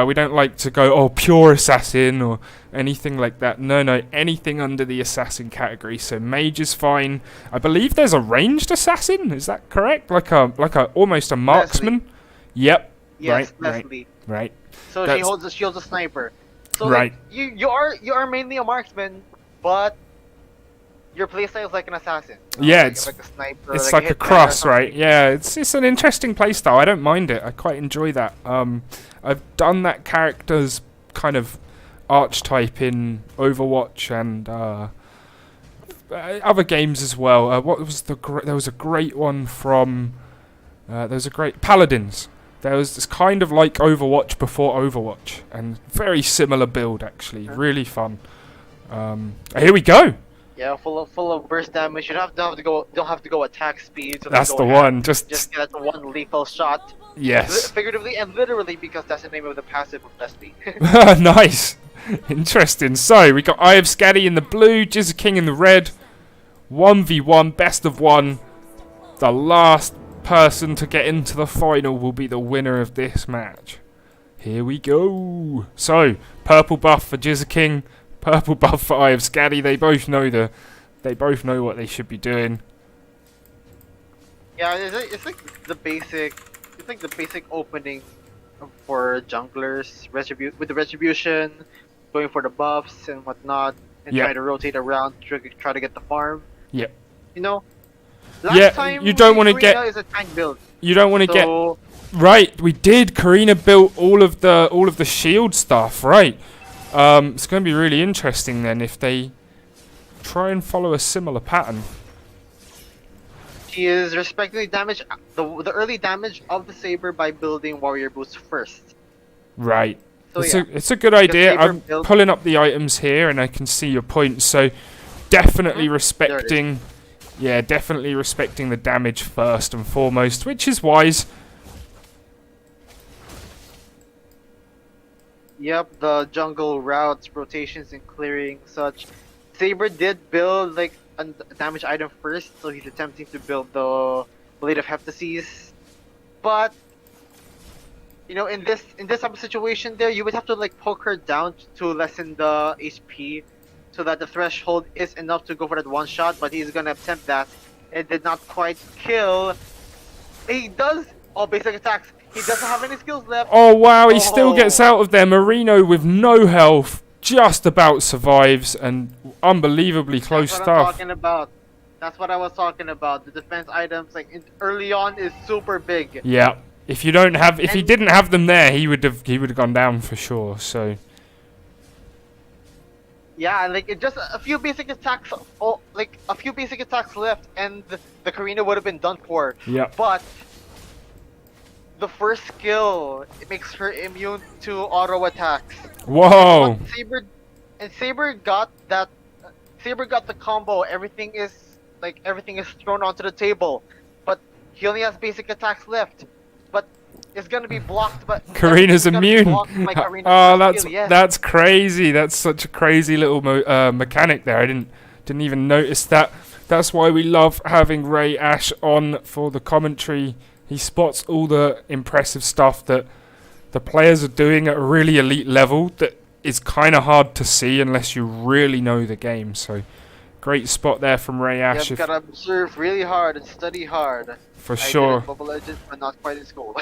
We don't like to go, oh, pure assassin or anything like that. No, anything under the assassin category. So mage is fine. I believe there's a ranged assassin. Is that correct? Like a almost a marksman. Leslie. Yep. Yes, right, Leslie. Right. So That's- she holds a shield's a sniper. So Right. like, you are mainly a marksman, but your playstyle is like an assassin. Yeah, like, it's like a sniper. It's like like a hitman or cross, something. right? Yeah, it's an interesting playstyle. I don't mind it. I quite enjoy that. I've done that character's kind of archetype in Overwatch and other games as well. What was there was a great one from there was a great Paladins. There was this kind of like Overwatch before Overwatch, and very similar build actually. Really fun. Here we go. Yeah, full of burst damage. You don't have to go attack speed. So That's go the ahead. one. Just get that one lethal shot. yes. Figuratively and literally, because that's the name of the passive of Leslie. Nice. Interesting. So, we got Eye of Scatty in the blue, Jizza King in the red. 1v1, best of one. The last person to get into the final will be the winner of this match. Here we go. So, purple buff for Jizza King, purple buff for Eye of Scatty. They both know what they should be doing. Yeah, it's like the basic. It's like the basic opening for junglers. With the retribution, going for the buffs and whatnot, and Yep. try to rotate around, try to get the farm. Yep. You know. Yeah, Last time you don't wanna get- Karina is a tank build. You don't want to get So right. We did. Karina built all of the shield stuff. Right. It's going to be really interesting then if they try and follow a similar pattern. she is respecting the damage, the early damage of the saber by building warrior boots first. Right. So It's a good idea. saber I'm build- pulling up the items here, and I can see your point. So definitely respecting. Yeah, definitely respecting the damage first and foremost, which is wise. Yep, the jungle routes, rotations, and clearing such. Saber did build like a damage item first, so he's attempting to build the Blade of Heptases. But you know, in this type of situation, there you would have to like poke her down to lessen the HP, so that the threshold is enough to go for that one shot. But he's gonna attempt that. It did not quite kill. He does all basic attacks. He doesn't have any skills left. Oh wow, he still gets Oh. out of there. Marino with no health, just about survives, and unbelievably close That's what stuff. I'm talking about. That's what I was talking about. The defense items, like early on, is super big. Yeah. If you don't have, if he And- didn't have them there, he would have gone down for sure. So Yeah, like it just a few basic attacks, like a few basic attacks left, and the Karina would have been done for. yeah. But the first skill, it makes her immune to auto attacks. Whoa. And Saber got that. Saber got the combo. Everything is thrown onto the table, but he only has basic attacks left. But it's gonna be blocked. But Karina's it's gonna be immune. blocked by Karina's Oh, first skill, yes. that's crazy. That's such a crazy little mechanic there. I didn't even notice that. That's why we love having Ray Ash on for the commentary. He spots all the impressive stuff that the players are doing at a really elite level that is kind of hard to see unless you really know the game. So great spot there from Ray Ash. You've gotta observe really hard and study hard. For I did sure. in Mobile Legends, but not quite in school.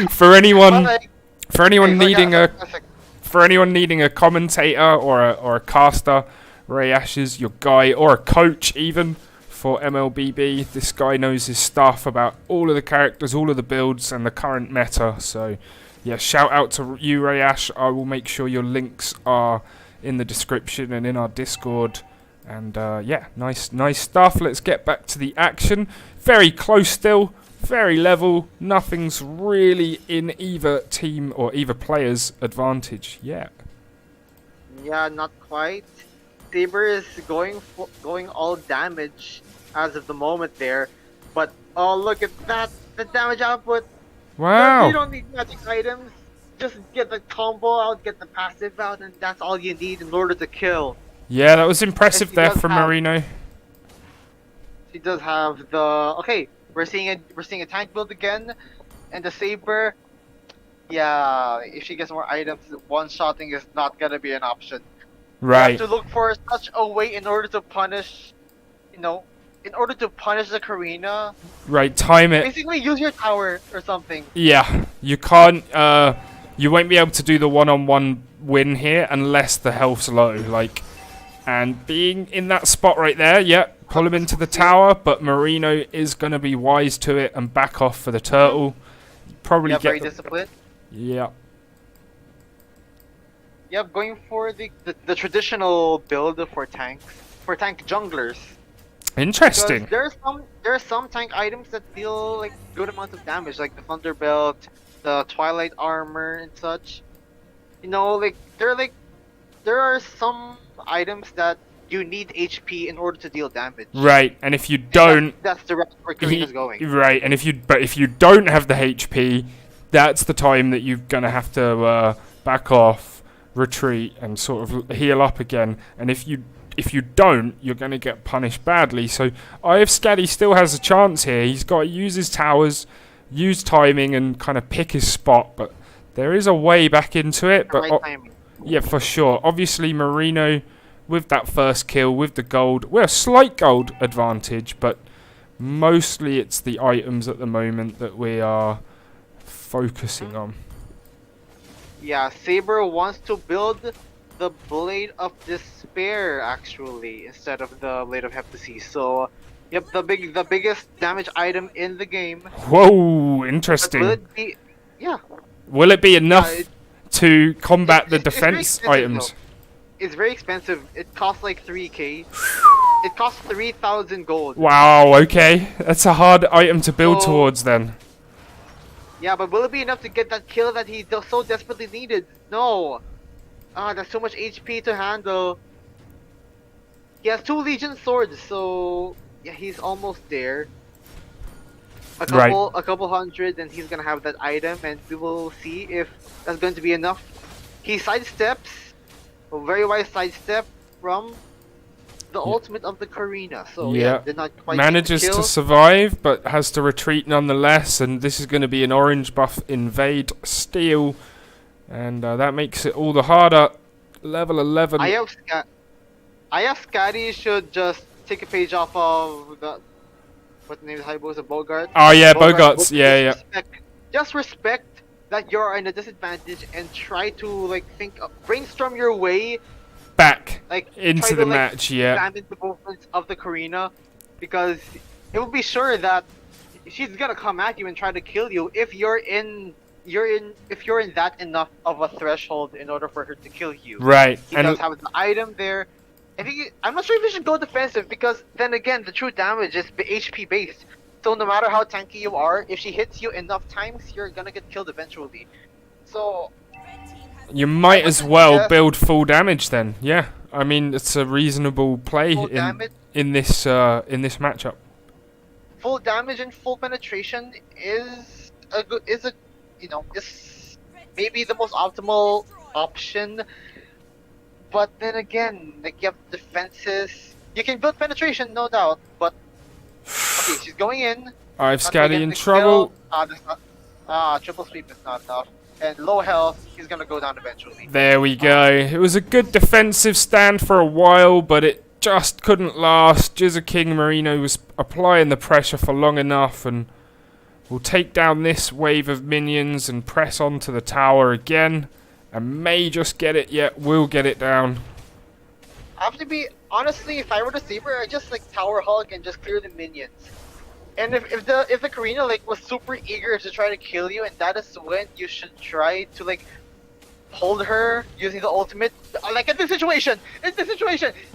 For anyone, But, like, for anyone it's like needing that's like- for anyone needing a commentator or a caster, Ray Ash is your guy, or a coach even for MLBB. This guy knows his stuff about all of the characters, all of the builds, and the current meta. So, yeah, shout out to you, Ray Ash. I will make sure your links are in the description and in our Discord. And yeah, nice stuff. Let's get back to the action. Very close still, very level. Nothing's really in either team or either player's advantage yet. Yeah, not quite. Saber is going all damage as of the moment there, but oh look at that, the damage output. You Wow. don't need magic items. Just get the combo out, get the passive out, and that's all you need in order to kill. Yeah, that was impressive he there does from have- Marino. He does have the okay. We're seeing a tank build again, and the Saber. Yeah, if she gets more items, one-shotting is not gonna be an option. You Right. have to look for such a way in order to punish, you know, in order to punish the Karina. Right. Time it. Basically, use your tower or something. Yeah. You can't. You won't be able to do the one-on-one win here unless the health's low. Like, and being in that spot right there, yeah, pull him into the tower. But Marino is gonna be wise to it and back off for the turtle. Probably Yeah, get. very disciplined. Yeah. Yep, going for the traditional build for tanks, for tank junglers. Interesting. Because there are some tank items that deal like good amount of damage, like the Thunderbelt, the Twilight armor and such. You know, there are some items that you need HP in order to deal damage. Right. And if you And don't. that's the direction where Karina's going. Right, and if you don't have the HP, that's the time that you're gonna have to back off, retreat, and sort of heal up again. And if you don't, you're gonna get punished badly. So Scaddy still has a chance here. He's got to use his towers, use timing, and kind of pick his spot. But there is a way back into it. But Right timing. yeah, for sure. Obviously, Marino with that first kill with the gold, we're a slight gold advantage, but mostly it's the items at the moment that we are focusing on. Yeah, Saber wants to build the Blade of Despair actually instead of the Blade of Heptasy. So, yep, the biggest damage item in the game. Whoa, But will interesting. it be? Yeah, Will it be enough it- to combat the it's very defense expensive, items? though. It's very expensive. It costs like 3k. It costs 3,000 gold. Wow, okay. That's a hard item to build So- towards then. Yeah, but will it be enough to get that kill that he so desperately needed? No. Ah, there's so much HP to handle. He has 2 Legion swords, so yeah, he's almost there. A couple hundred, and he's gonna have that item, and we will see if that's going to be enough. He sidesteps, a very wise sidestep from the ultimate of the Karina. So yeah, did not quite Manages get the to kill. survive, but has to retreat nonetheless. And this is going to be an orange buff invade steal, and that makes it all the harder. Level 11. I have Scotty should just take a page off of the what the name is Haibos of Bogart. Oh yeah, Bogarts. Yeah. Just respect that you're in a disadvantage and try to like brainstorm your way Back like into try the to, like, match. Yeah. examine the movements of the Karina, because it will be sure that she's gonna come at you and try to kill you if you're in that enough of a threshold in order for her to kill you. Right. He And does have the item there. I'm not sure if you should go defensive, because then again, the true damage is HP based. So no matter how tanky you are, if she hits you enough times, you're gonna get killed eventually. So you might as well Yeah. build full damage then. Yeah. I mean, it's a reasonable play full damage, in this matchup. full damage and full penetration is maybe the most optimal option. But then again, like you have defenses. You can build penetration, no doubt. But okay, she's going in. I've Not gonna Scaddy get in the trouble. kill. That's not. Triple sweep is not enough. And low health, he's gonna go down eventually. There we go. It was a good defensive stand for a while, but it just couldn't last. Jizza King Marino was applying the pressure for long enough, and we'll take down this wave of minions and press on to the tower again. And may just get it yet. We'll get it down. I have to be honestly, if I were the Saber, I just like tower hug and just clear the minions. And if the Karina like was super eager to try to kill you, and that is when you should try to like hold her using the ultimate. Like in this situation,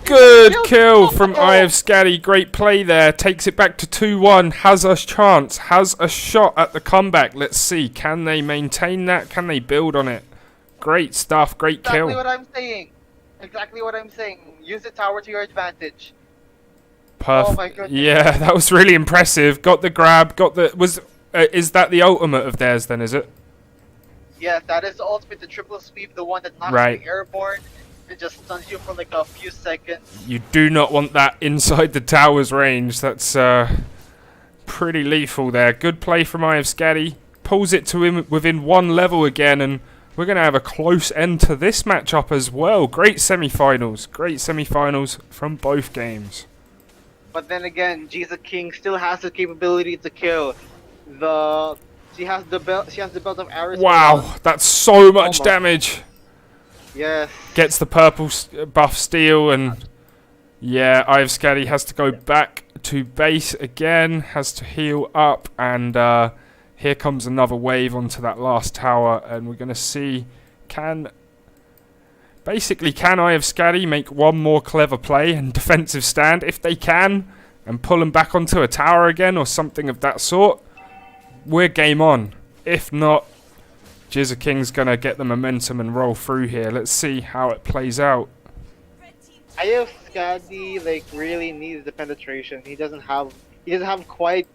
Good Kill- kill from Oh. Eye of Scaddy. Great play there. Takes it back to 2-1. Has a chance. Has a shot at the comeback. Let's see. Can they maintain that? Can they build on it? Great stuff. Great Exactly kill. what I'm saying. Exactly what I'm saying. Use the tower to your advantage. Perfect. Oh my goodness. Yeah, that was really impressive. Got the grab. Got the is that the ultimate of theirs then? Is it? Yeah, that is the ultimate, the triple sweep, the one that knocks Right. you airborne. It just stuns you for like a few seconds. You do not want that inside the tower's range. That's pretty lethal there. Good play from Eye of Scaddy. pulls it to him within 1 level again, and we're going to have a close end to this matchup as well. Great semi-finals from both games. But then again, Jesus King still has the capability to kill. She has the belt of Aris. Wow, that's so much Almost. damage. Yes. Gets the purple buff steal, and yeah, Ivskadi has to go back to base again, has to heal up, and here comes another wave onto that last tower, and we're going to see can Ivskadi make one more clever play and defensive stand. If they can, and pull him back onto a tower again or something of that sort, we're game on. If not, Jizza King's going to get the momentum and roll through here. Let's see how it plays out. Ivskadi like really needs the penetration. He doesn't have quite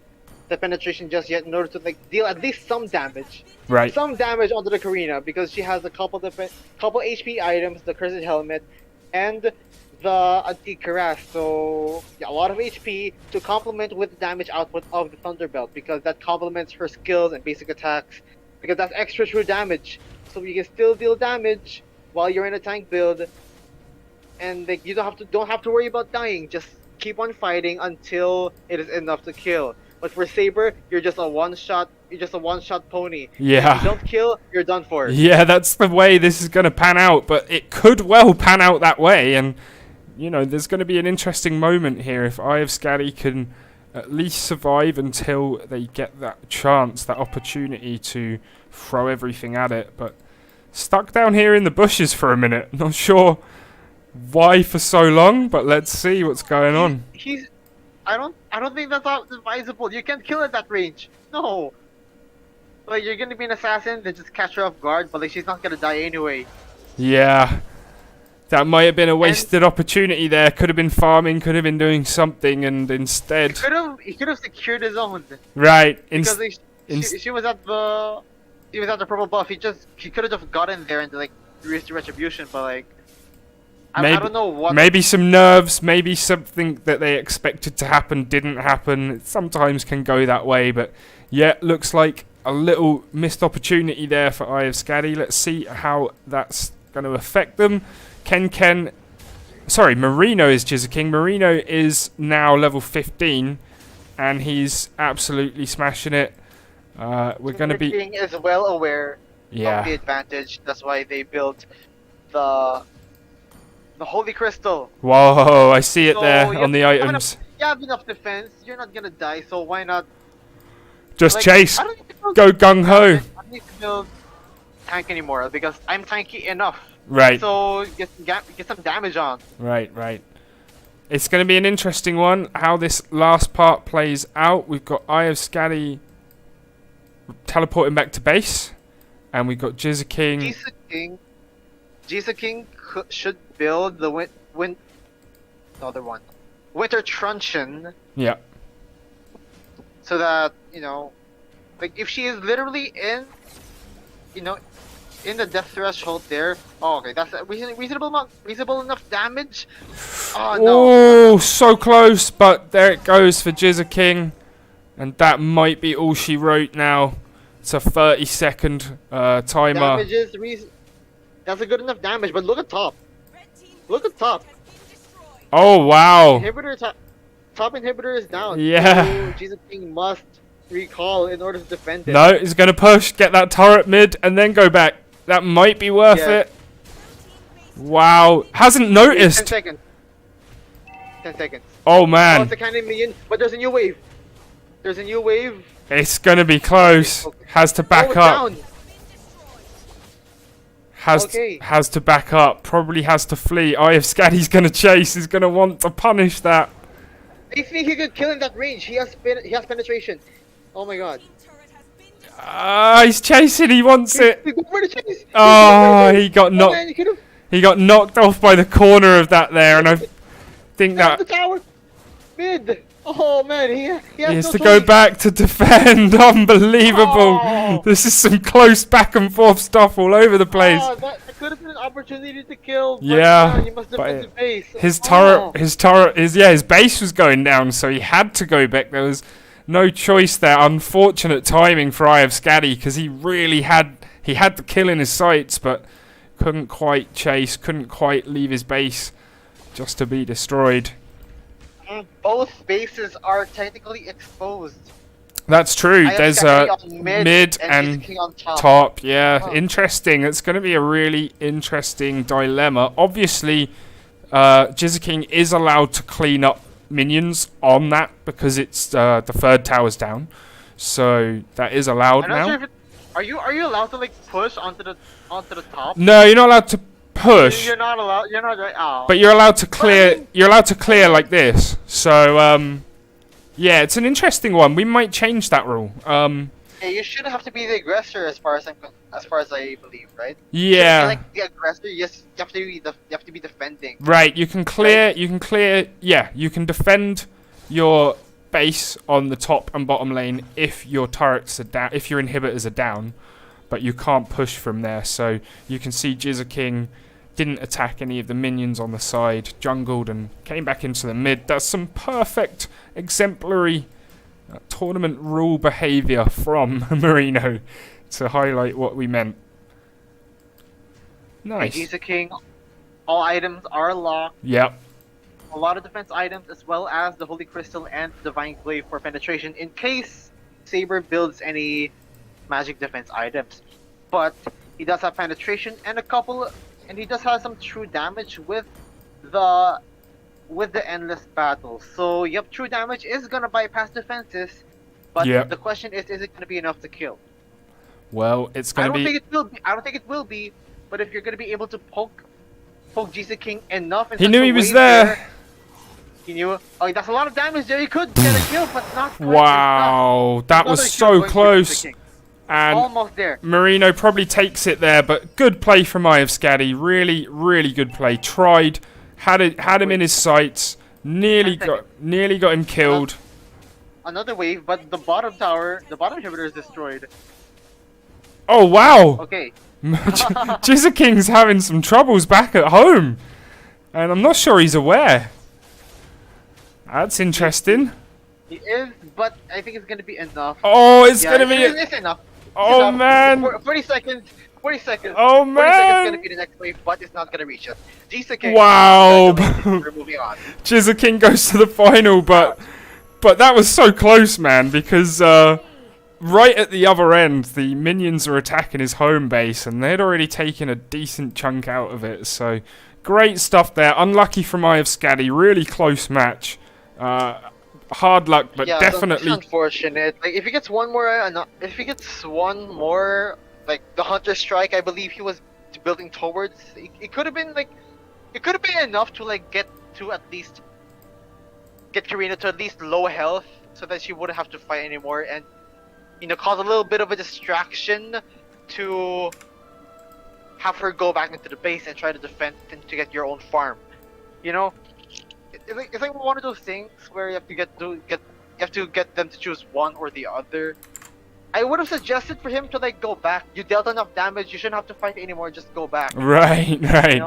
the penetration just yet in order to like deal at least some damage. Right. Some damage onto the Karina, because she has a couple HP items, the Cursed Helmet and the Antique Cuirass. So yeah, a lot of HP to complement with the damage output of the Thunderbelt, because that complements her skills and basic attacks, because that's extra true damage. So you can still deal damage while you're in a tank build, and like you don't have to worry about dying. Just keep on fighting until it is enough to kill. But for Saber, you're just a one-shot pony. Yeah. If you don't kill, you're done for. Yeah, that's the way this is going to pan out, but it could well pan out that way, and you know, there's going to be an interesting moment here if Ivskadi can at least survive until they get that chance, that opportunity to throw everything at it. But stuck down here in the bushes for a minute. Not sure why for so long, but let's see what's going on. I don't think that's advisable. You can't kill at that range. No. Like, you're gonna be an assassin, then just catch her off guard, but like she's not gonna die anyway. Yeah. That might have been a wasted opportunity there. Could have been farming, could have been doing something, and instead... He could have secured his own. Right. Because she was at the purple buff. He could have just gotten there and like used the retribution, but like I don't know what. Maybe some nerves, maybe something that they expected to happen didn't happen. It sometimes can go that way, but yeah, looks like a little missed opportunity there for Ivskadi. Let's see how that's going to affect them. Marino is Jizza King. Marino is now level 15, and he's absolutely smashing it. We're going to be... King is well aware of the advantage. That's why they built the Holy Crystal. Whoa, I see it there on the items. You have enough defense. You're not going to die, so why not... Just chase. Go gung-ho. I don't need to build tank anymore, because I'm tanky enough. Right. So get some damage on. Right. It's going to be an interesting one, how this last part plays out. We've got Ivskadi teleporting back to base, and we've got Jizza King. Jizza King should build the Winter Truncheon. Yeah. So that, you know, like if she is literally in the death threshold there. Oh, okay, that's a reasonable enough damage. Oh no! Oh, so close, but there it goes for Jizza King, and that might be all she wrote now. It's a 30-second timer. That's a good enough damage, but look at top. Look at top. Oh wow! Top inhibitor is down. Yeah. So Jizza King must recall in order to defend it. No, he's gonna push, get that turret mid, and then go back. That might be worth it. Wow. Hasn't noticed. 10 seconds. 10 seconds. Oh, man. Oh, it's a cannon minion, but there's a new wave. There's a new wave. It's going to be close. Okay. Has to back up. Down. Has to back up. Probably has to flee. Ivskadi's going to chase. He's going to want to punish that. I think he could kill in that range. He has penetration. Oh, my God. He's chasing. He wants it. Chase. Oh, he got knocked. He got knocked off by the corner of that there, and I think that. The tower. Mid. Oh man, he has to go back to defend. Unbelievable. Oh. This is some close back and forth stuff all over the place. That could have been an opportunity to kill. Yeah. You must defend the base. His base was going down, so he had to go back. There no choice there. Unfortunate timing for Eye of Scatty, because he really had the kill in his sights, but couldn't quite chase, couldn't quite leave his base just to be destroyed. Both bases are technically exposed. That's true. There's a mid and and on top. Yeah, Oh. interesting. It's going to be a really interesting dilemma. Obviously, King is allowed to clean up minions on that because it's the third tower's down, so that is allowed I'm not now. sure if it, are you allowed to like push onto the top? No, you're not allowed to push, You're not allowed. You're not right. Oh. but you're allowed to clear. I mean- You're allowed to clear like this. So yeah, it's an interesting one. We might change that rule. Yeah, you shouldn't have to be the aggressor as far as I believe, right? Yeah. You're like the aggressor, you have to be defending. Right, you can clear. Yeah, you can defend your base on the top and bottom lane if your turrets are down, if your inhibitors are down, but you can't push from there. So you can see King didn't attack any of the minions on the side, jungled and came back into the mid. That's some perfect, exemplary tournament rule behavior from Marino to highlight what we meant. Nice. King, all items are locked. Yep. A lot of defense items, as well as the Holy Crystal and Divine Glaive for penetration, in case Saber builds any magic defense items. But he does have penetration and and he does have some true damage with the endless battle. So yep, true damage is gonna bypass defenses, but Yep. the question is it gonna be enough to kill? Well, it's I going don't to be. think it will be. I don't think it will be. But if you're gonna be able to poke King enough, in He such knew a he was way there. where he knew. Oh, that's a lot of damage there. He could get a kill, but not quite Wow, that enough. was Another so kill going for close. King. And Almost there. Marino probably takes it there, but good play from Eye of Scatty. Really, really good play. Tried, had him in his sights. Nearly got him killed. Another wave, but the bottom inhibitor is destroyed. Oh wow! Okay. King's having some troubles back at home, and I'm not sure he's aware. That's interesting. He is, but I think it's gonna be enough. Oh, it's Yeah, gonna be. It's enough. Oh man! 40 seconds. 40 seconds. Oh 40 seconds is man! gonna be the next wave, but it's not gonna reach us. King. Wow! We're moving on. King goes to the final, but that was so close, man, because right at the other end, the minions are attacking his home base, and they'd already taken a decent chunk out of it. So great stuff there. Unlucky from Eye of Scatty. Really close match. Hard luck, but Yeah, definitely. It's unfortunate. Like if he gets one more, like the Hunter Strike, I believe he was building towards. It could have been enough to like get Karina to at least low health, so that she wouldn't have to fight anymore, and cause a little bit of a distraction to have her go back into the base and try to defend and to get your own farm. It's like one of those things where you have to get them to choose one or the other. I would have suggested for him to like go back. You dealt enough damage. You shouldn't have to fight anymore. Just go back. Right.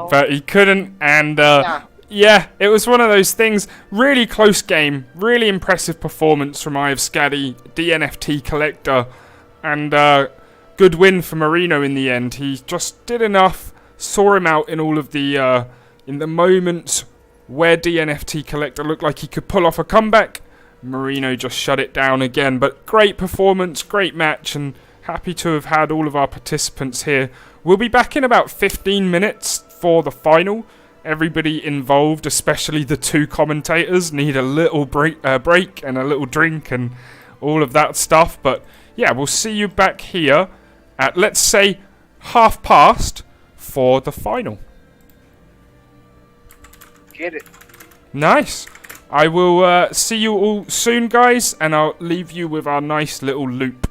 But he couldn't, and Yeah. yeah, it was one of those things. Really close game. Really impressive performance from Eye of Scatty, DNFT collector, and good win for Marino in the end. He just did enough. Saw him out in all of the in the moments where DNFT collector looked like he could pull off a comeback. Marino just shut it down again. But great performance, great match, and happy to have had all of our participants here. We'll be back in about 15 minutes for the final. Everybody involved, especially the two commentators, need a little break and a little drink and all of that stuff. But yeah, we'll see you back here at, let's say, past for the final. Get it. Nice. I will see you all soon, guys, and I'll leave you with our nice little loop.